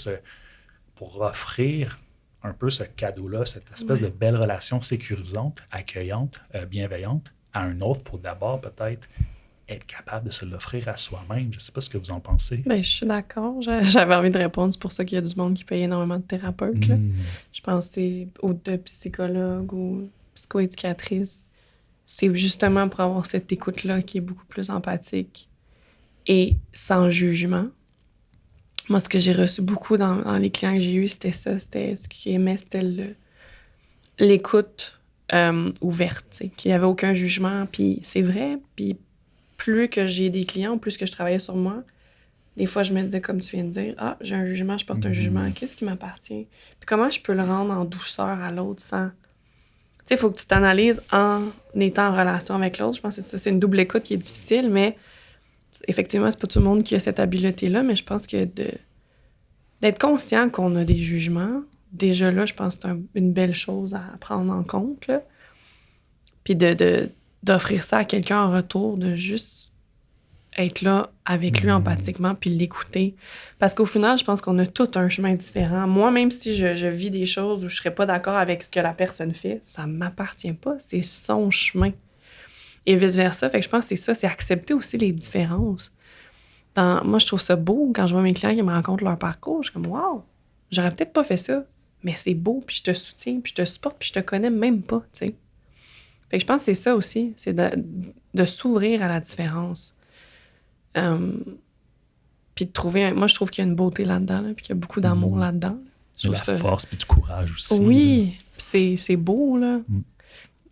pour offrir un peu ce cadeau-là, cette espèce de belle relation sécurisante, accueillante, bienveillante à un autre, il faut d'abord peut-être être capable de se l'offrir à soi-même. Je ne sais pas ce que vous en pensez. Ben, je suis d'accord. J'avais envie de répondre. C'est pour ça qu'il y a du monde qui paye énormément de thérapeutes. Là. Je pense que c'est de psychologues ou psychoéducatrices. C'est justement pour avoir cette écoute-là qui est beaucoup plus empathique et sans jugement. Moi, ce que j'ai reçu beaucoup dans les clients que j'ai eus, c'était ça. C'était ce qu'ils aimaient, c'était l'écoute ouverte, qu'il n'y avait aucun jugement. Puis c'est vrai. Puis plus que j'ai des clients, plus que je travaillais sur moi, des fois, je me disais, comme tu viens de dire, « Ah, j'ai un jugement, je porte un jugement. Qu'est-ce qui m'appartient? » Puis comment je peux le rendre en douceur à l'autre sans... Tu sais, il faut que tu t'analyses en étant en relation avec l'autre. Je pense que c'est une double écoute qui est difficile, mais effectivement, c'est pas tout le monde qui a cette habileté-là, mais je pense que d'être conscient qu'on a des jugements, déjà là, je pense que c'est une belle chose à prendre en compte, là. Puis d'offrir ça à quelqu'un en retour, de juste être là avec lui empathiquement puis l'écouter. Parce qu'au final, je pense qu'on a tout un chemin différent. Moi, même si je vis des choses où je serais pas d'accord avec ce que la personne fait, ça m'appartient pas. C'est son chemin. Et vice-versa. Fait que je pense que c'est ça, c'est accepter aussi les différences. Moi, je trouve ça beau quand je vois mes clients qui me racontent leur parcours. Je suis comme, wow, j'aurais peut-être pas fait ça, mais c'est beau, puis je te soutiens, puis je te supporte, puis je te connais même pas, tu sais. Fait que je pense que c'est ça aussi, c'est de s'ouvrir à la différence. Puis de trouver... Moi, je trouve qu'il y a une beauté là-dedans, là, puis qu'il y a beaucoup d'amour là-dedans. De la force, puis du courage aussi. Oui, c'est beau, là.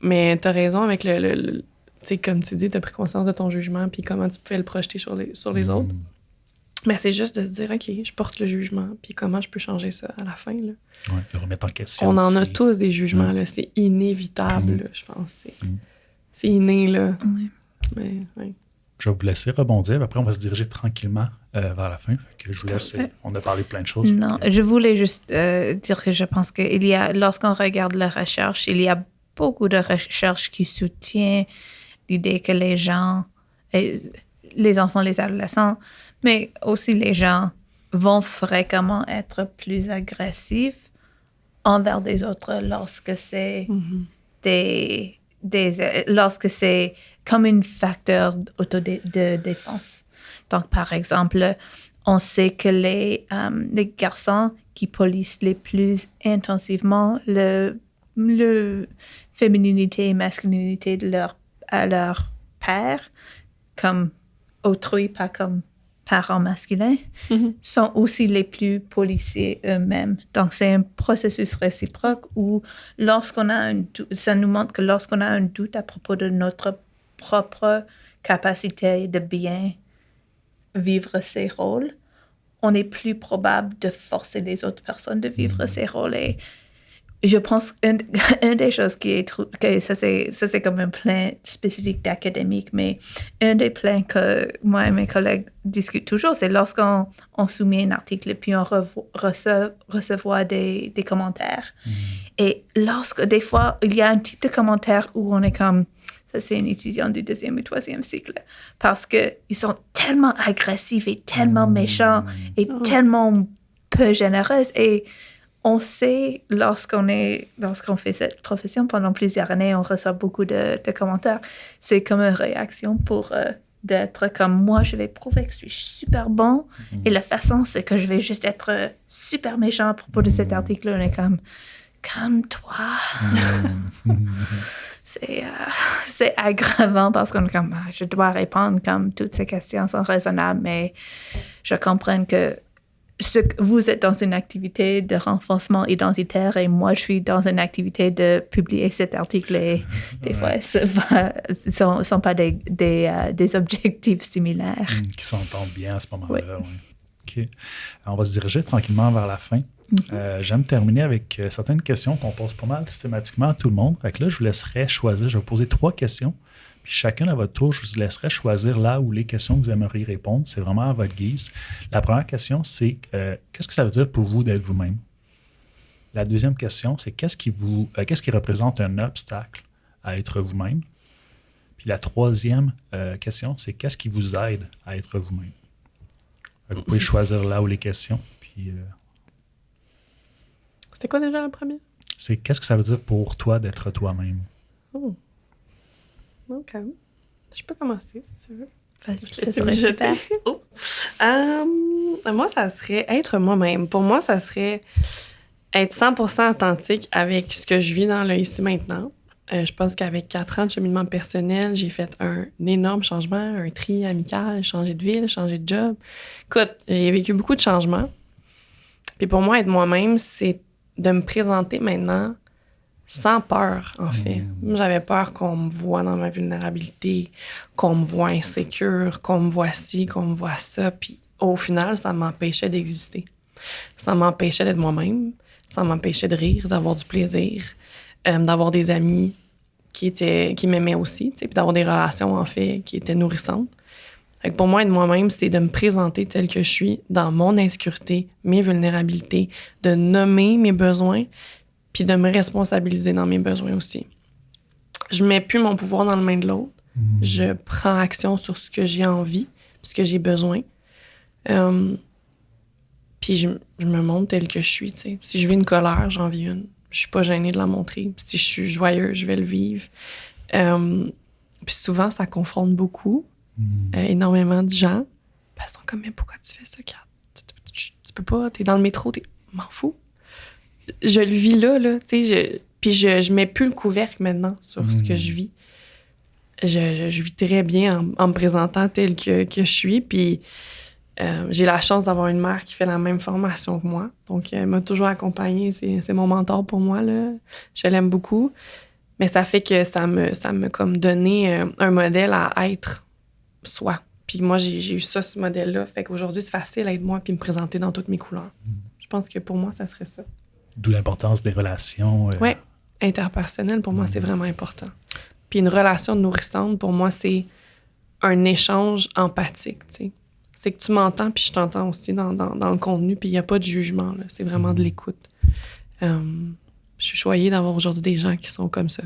Mais t'as raison avec tu sais, comme tu dis, t'as pris conscience de ton jugement, puis comment tu pouvais le projeter sur les autres. Mais c'est juste de se dire, OK, je porte le jugement, puis comment je peux changer ça à la fin, là. Oui, le remettre en question. On en a tous des jugements, là. C'est inévitable, là, je pense. C'est inné, là. Mais, oui. Je vais vous laisser rebondir. Après, on va se diriger tranquillement vers la fin. Fait que je vous laisse. On a parlé de plein de choses. Non, je voulais juste dire que je pense qu'il y a, lorsqu'on regarde la recherche, il y a beaucoup de recherches qui soutiennent l'idée que les gens, les enfants, les adolescents, mais aussi les gens vont fréquemment être plus agressifs envers des autres lorsque c'est lorsque c'est comme un facteur de défense. Donc, par exemple, on sait que les garçons qui policent les plus intensivement le fémininité et masculinité à leur père, comme autrui, pas comme parents masculins, sont aussi les plus policés eux-mêmes. Donc, c'est un processus réciproque où lorsqu'on a un doute, ça nous montre que lorsqu'on a un doute à propos de notre propre capacité de bien vivre ses rôles, on est plus probable de forcer les autres personnes de vivre ces rôles. Et je pense qu'une des choses qui est... ça, c'est comme un plan spécifique d'académique, mais un des plans que moi et mes collègues discutent toujours, c'est lorsqu'on soumet un article puis on recevoir des commentaires. Et des fois, il y a un type de commentaire où on est comme... Ça, c'est un étudiant du 2e et 3e cycle. Parce qu'ils sont tellement agressifs et tellement méchants et tellement peu généreux. Et on sait, lorsqu'on fait cette profession pendant plusieurs années, on reçoit beaucoup de commentaires. C'est comme une réaction pour d'être comme moi, je vais prouver que je suis super bon. Et la façon, c'est que je vais juste être super méchant à propos de cet article. On est comme, calme-toi. C'est aggravant parce qu'on est comme, je dois répondre comme toutes ces questions sont raisonnables, mais je comprends que vous êtes dans une activité de renforcement identitaire et moi, je suis dans une activité de publier cet article et des fois, ce ne sont pas des objectifs similaires. Qui s'entendent bien à ce moment-là. Oui. OK. Alors, on va se diriger tranquillement vers la fin. J'aime terminer avec certaines questions qu'on pose pas mal systématiquement à tout le monde. Fait que là, je vous laisserai choisir. Je vais vous poser 3 questions. Puis chacun à votre tour, je vous laisserai choisir là où les questions que vous aimeriez répondre. C'est vraiment à votre guise. La première question, c'est qu'est-ce que ça veut dire pour vous d'être vous-même? La deuxième question, c'est qu'est-ce qui représente un obstacle à être vous-même? Puis la troisième question, c'est qu'est-ce qui vous aide à être vous-même? Vous pouvez choisir là où les questions. Puis, C'était quoi déjà la première? C'est qu'est-ce que ça veut dire pour toi d'être toi-même? Oh. OK. Je peux commencer, si tu veux. Ça serait super. Oh. Moi, ça serait être moi-même. Pour moi, ça serait être 100% authentique avec ce que je vis dans le ici maintenant. Je pense qu'avec 4 ans de cheminement personnel, j'ai fait un énorme changement, un tri amical, changer de ville, changer de job. Écoute, j'ai vécu beaucoup de changements. Puis pour moi, être moi-même, c'est de me présenter maintenant sans peur, en fait. Moi, j'avais peur qu'on me voie dans ma vulnérabilité, qu'on me voie insécure, qu'on me voie ci, qu'on me voie ça. Puis au final, ça m'empêchait d'exister. Ça m'empêchait d'être moi-même. Ça m'empêchait de rire, d'avoir du plaisir, d'avoir des amis qui m'aimaient aussi, puis d'avoir des relations, en fait, qui étaient nourrissantes. Fait que pour moi, être moi-même, c'est de me présenter tel que je suis dans mon insécurité, mes vulnérabilités, de nommer mes besoins, puis de me responsabiliser dans mes besoins aussi. Je mets plus mon pouvoir dans les mains de l'autre. Je prends action sur ce que j'ai envie, ce que j'ai besoin. Puis je me montre tel que je suis, tu sais. Si je vis une colère, j'en vis une. Je suis pas gênée de la montrer. Si je suis joyeuse, je vais le vivre. Puis souvent, ça confronte beaucoup. Énormément de gens. Ils sont comme, mais pourquoi tu fais ça, Kat? Tu peux pas, t'es dans le métro, m'en fous. Je le vis là, tu sais, puis je mets plus le couvercle maintenant sur ce que je vis. Je vis très bien en me présentant tel que je suis, puis j'ai la chance d'avoir une mère qui fait la même formation que moi, donc elle m'a toujours accompagnée, c'est mon mentor pour moi, là. Je l'aime beaucoup, mais ça fait que ça me comme donné un modèle à être soi. Puis moi, j'ai eu ça, ce modèle-là, fait qu'aujourd'hui, c'est facile d'être moi puis me présenter dans toutes mes couleurs. Je pense que pour moi, ça serait ça. D'où l'importance des relations. Oui, interpersonnelles, pour moi, c'est vraiment important. Puis une relation nourrissante, pour moi, c'est un échange empathique, tu sais. C'est que tu m'entends, puis je t'entends aussi dans le contenu, puis il n'y a pas de jugement, là. C'est vraiment de l'écoute. Je suis choyée d'avoir aujourd'hui des gens qui sont comme ça.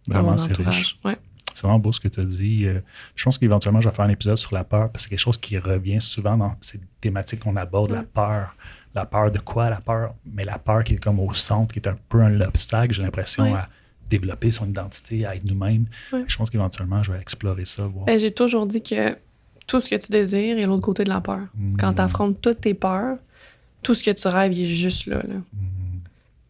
Vraiment, c'est riche. Ouais. C'est vraiment beau ce que tu as dit. Je pense qu'éventuellement, je vais faire un épisode sur la peur, parce que c'est quelque chose qui revient souvent dans ces thématiques qu'on aborde, la peur. La peur de quoi? La peur, mais la peur qui est comme au centre, qui est un peu un obstacle, j'ai l'impression, à développer son identité, à être nous-mêmes. Je pense qu'éventuellement, je vais explorer ça. Voir. J'ai toujours dit que tout ce que tu désires est l'autre côté de la peur. Quand tu affrontes toutes tes peurs, tout ce que tu rêves, il est juste là.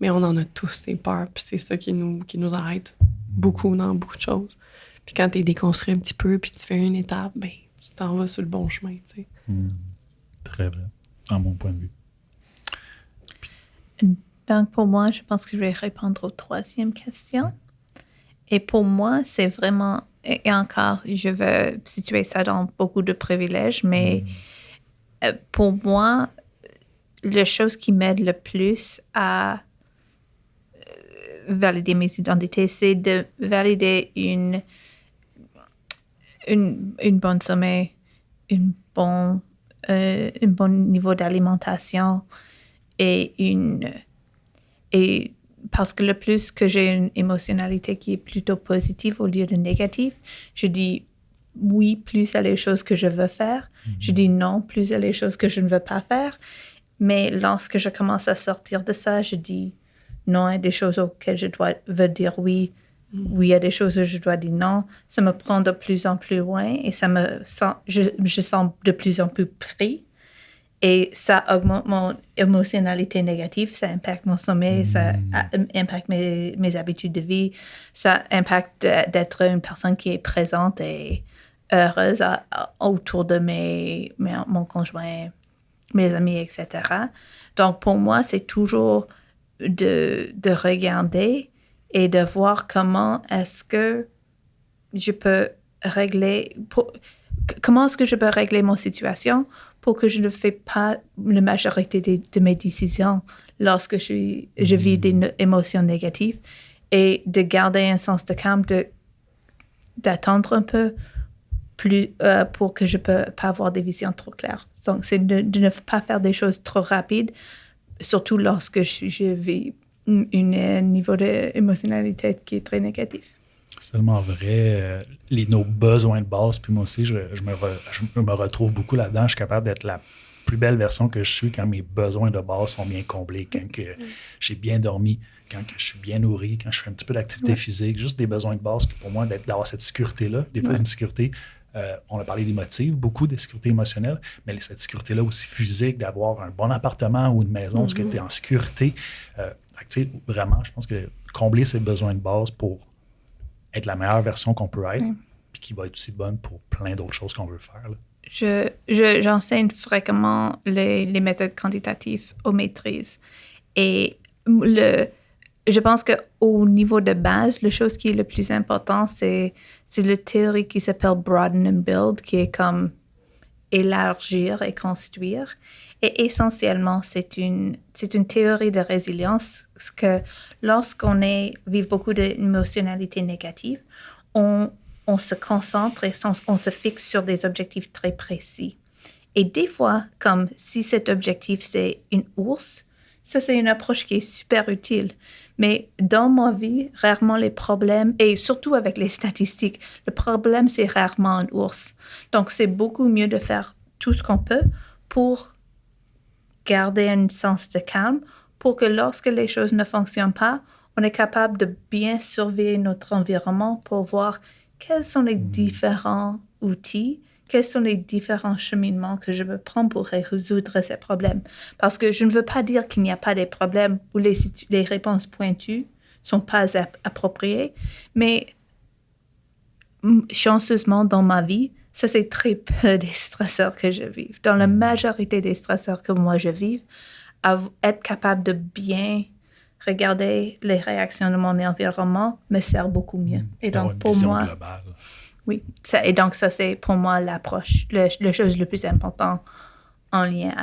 Mais on en a tous, ces peurs, puis c'est ça qui nous arrête beaucoup dans beaucoup de choses. Puis quand tu es déconstruit un petit peu, puis tu fais une étape, ben tu t'en vas sur le bon chemin, tu sais. Très vrai, à mon point de vue. Donc, pour moi, je pense que je vais répondre aux 3e question. Et pour moi, c'est vraiment... Et encore, je veux situer ça dans beaucoup de privilèges, mais pour moi, la chose qui m'aide le plus à valider mes identités, c'est de valider une bonne sommeil, un bon niveau d'alimentation, et parce que le plus que j'ai une émotionnalité qui est plutôt positive au lieu de négative, je dis oui plus à les choses que je veux faire, je dis non plus à les choses que je ne veux pas faire. Mais lorsque je commence à sortir de ça, je dis non à des choses auxquelles je veux dire oui où il y a des choses où je dois dire non, ça me prend de plus en plus loin et je sens de plus en plus pris. Et ça augmente mon émotionnalité négative, ça impacte mon sommeil, ça impacte mes habitudes de vie, ça impacte d'être une personne qui est présente et heureuse autour de mon conjoint, mes amis, etc. Donc, pour moi, c'est toujours de regarder et de voir comment est-ce que je peux régler... Comment est-ce que je peux régler mon situation pour que je ne fais pas la majorité de mes décisions lorsque je vis des émotions négatives et de garder un sens de calme, d'attendre un peu plus pour que je ne peux pas avoir des visions trop claires. Donc, c'est de ne pas faire des choses trop rapides, surtout lorsque je vis un niveau d'émotionnalité qui est très négatif. C'est tellement vrai. Nos besoins de base, puis moi aussi, je me retrouve beaucoup là-dedans. Je suis capable d'être la plus belle version que je suis quand mes besoins de base sont bien comblés, quand j'ai bien dormi, quand je suis bien nourri, quand je fais un petit peu d'activité physique, juste des besoins de base que pour moi, d'avoir cette sécurité-là. Des fois, une sécurité, on a parlé d'émotive, beaucoup de sécurité émotionnelle, mais cette sécurité-là aussi physique, d'avoir un bon appartement ou une maison où tu es en sécurité. Vraiment, je pense que combler ses besoins de base pour être la meilleure version qu'on peut être, puis qui va être aussi bonne pour plein d'autres choses qu'on veut faire. Là. J'enseigne fréquemment les méthodes quantitatives aux maîtrises. Et je pense qu'au niveau de base, la chose qui est le plus important, c'est la théorie qui s'appelle Broaden and Build, qui est comme élargir et construire. Et essentiellement, c'est une théorie de résilience que lorsqu'on vit beaucoup d'émotionnalité négative, on se concentre et on se fixe sur des objectifs très précis. Et des fois, comme si cet objectif, c'est une ours, ça, c'est une approche qui est super utile. Mais dans ma vie, rarement les problèmes, et surtout avec les statistiques, le problème, c'est rarement un ours. Donc, c'est beaucoup mieux de faire tout ce qu'on peut pour garder un sens de calme, pour que lorsque les choses ne fonctionnent pas, on est capable de bien surveiller notre environnement pour voir quels sont les différents outils, quels sont les différents cheminements que je veux prendre pour résoudre ces problèmes. Parce que je ne veux pas dire qu'il n'y a pas de problèmes où les réponses pointues ne sont pas appropriées, mais chanceusement dans ma vie, ça, c'est très peu des stresseurs que je vis. Dans la majorité des stresseurs que moi je vis, être capable de bien regarder les réactions de mon environnement me sert beaucoup mieux. Et donc, pour moi, globale. Oui. Et donc, ça, c'est pour moi l'approche, la chose le plus importante en lien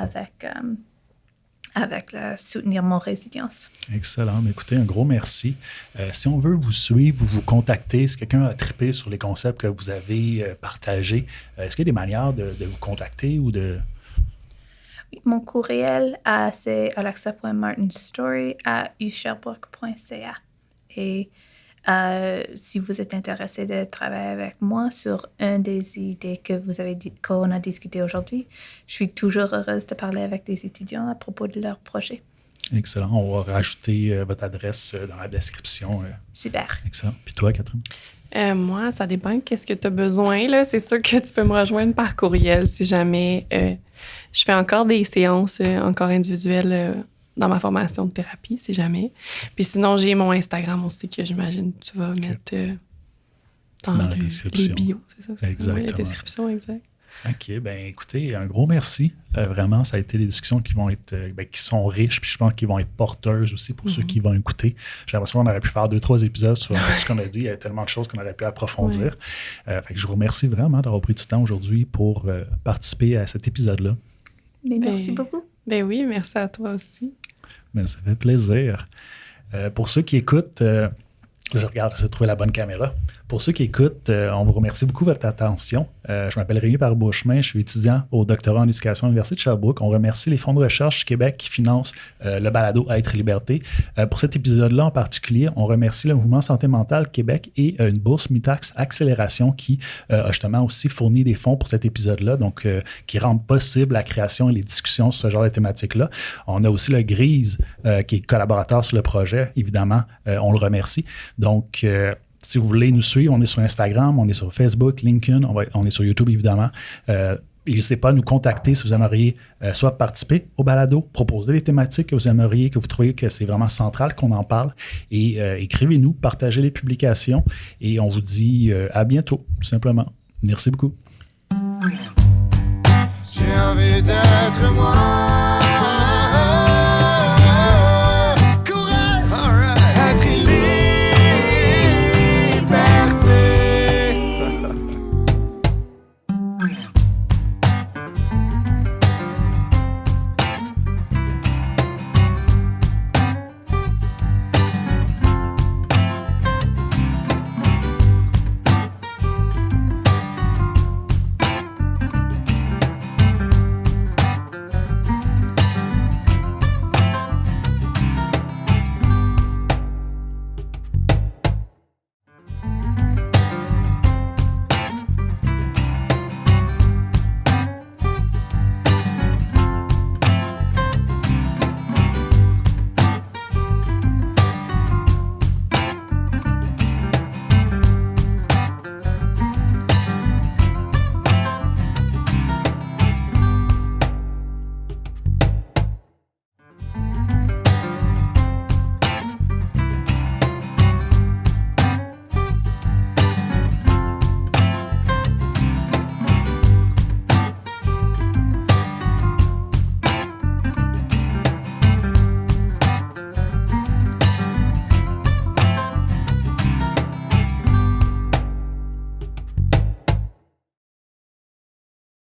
avec soutenir mon résilience. Excellent. Écoutez, un gros merci. Si on veut vous suivre, vous contacter, si quelqu'un a trippé sur les concepts que vous avez partagés, est-ce qu'il y a des manières de vous contacter ou de... Oui, mon courriel, c'est alexa.martinstory@usherbrooke.ca. Et si vous êtes intéressé de travailler avec moi sur une des idées qu'on a discuté aujourd'hui, je suis toujours heureuse de parler avec des étudiants à propos de leur projet. Excellent. On va rajouter votre adresse dans la description. Super. Excellent. Puis toi, Catherine? Moi, ça dépend. Qu'est-ce que tu as besoin? Là? C'est sûr que tu peux me rejoindre par courriel si jamais je fais encore des séances encore individuelles dans ma formation de thérapie, si jamais. Puis sinon, j'ai mon Instagram aussi que j'imagine que tu vas mettre dans la description. Les bios, c'est ça? Exactement. Oui, la description, exact. OK. Bien, écoutez, un gros merci. Vraiment, ça a été des discussions qui vont être, qui sont riches, puis je pense qu'ils vont être porteuses aussi pour ceux qui vont écouter. J'ai l'impression qu'on aurait pu faire 2-3 épisodes sur tout ce qu'on a dit. Il y a tellement de choses qu'on aurait pu approfondir. Fait que je vous remercie vraiment d'avoir pris du temps aujourd'hui pour participer à cet épisode-là. Mais merci beaucoup. Ben oui, merci à toi aussi. Ben, ça fait plaisir. Pour ceux qui écoutent, j'ai trouvé la bonne caméra. Pour ceux qui écoutent, on vous remercie beaucoup de votre attention. Je m'appelle Rémi Parbeauchemin, je suis étudiant au doctorat en éducation à l'Université de Sherbrooke. On remercie les fonds de recherche du Québec qui financent le balado Être et Liberté. Pour cet épisode-là en particulier, on remercie le Mouvement Santé Mentale Québec et une bourse Mitax Accélération qui a justement aussi fourni des fonds pour cet épisode-là, donc qui rendent possible la création et les discussions sur ce genre de thématiques-là. On a aussi le Grise qui est collaborateur sur le projet, évidemment, on le remercie. Donc, Si vous voulez nous suivre, on est sur Instagram, on est sur Facebook, LinkedIn, on est sur YouTube évidemment. N'hésitez pas à nous contacter si vous aimeriez soit participer au balado, proposer les thématiques que vous aimeriez, que vous trouvez que c'est vraiment central qu'on en parle. Et écrivez-nous, partagez les publications et on vous dit à bientôt, tout simplement. Merci beaucoup. J'ai envie d'être moi.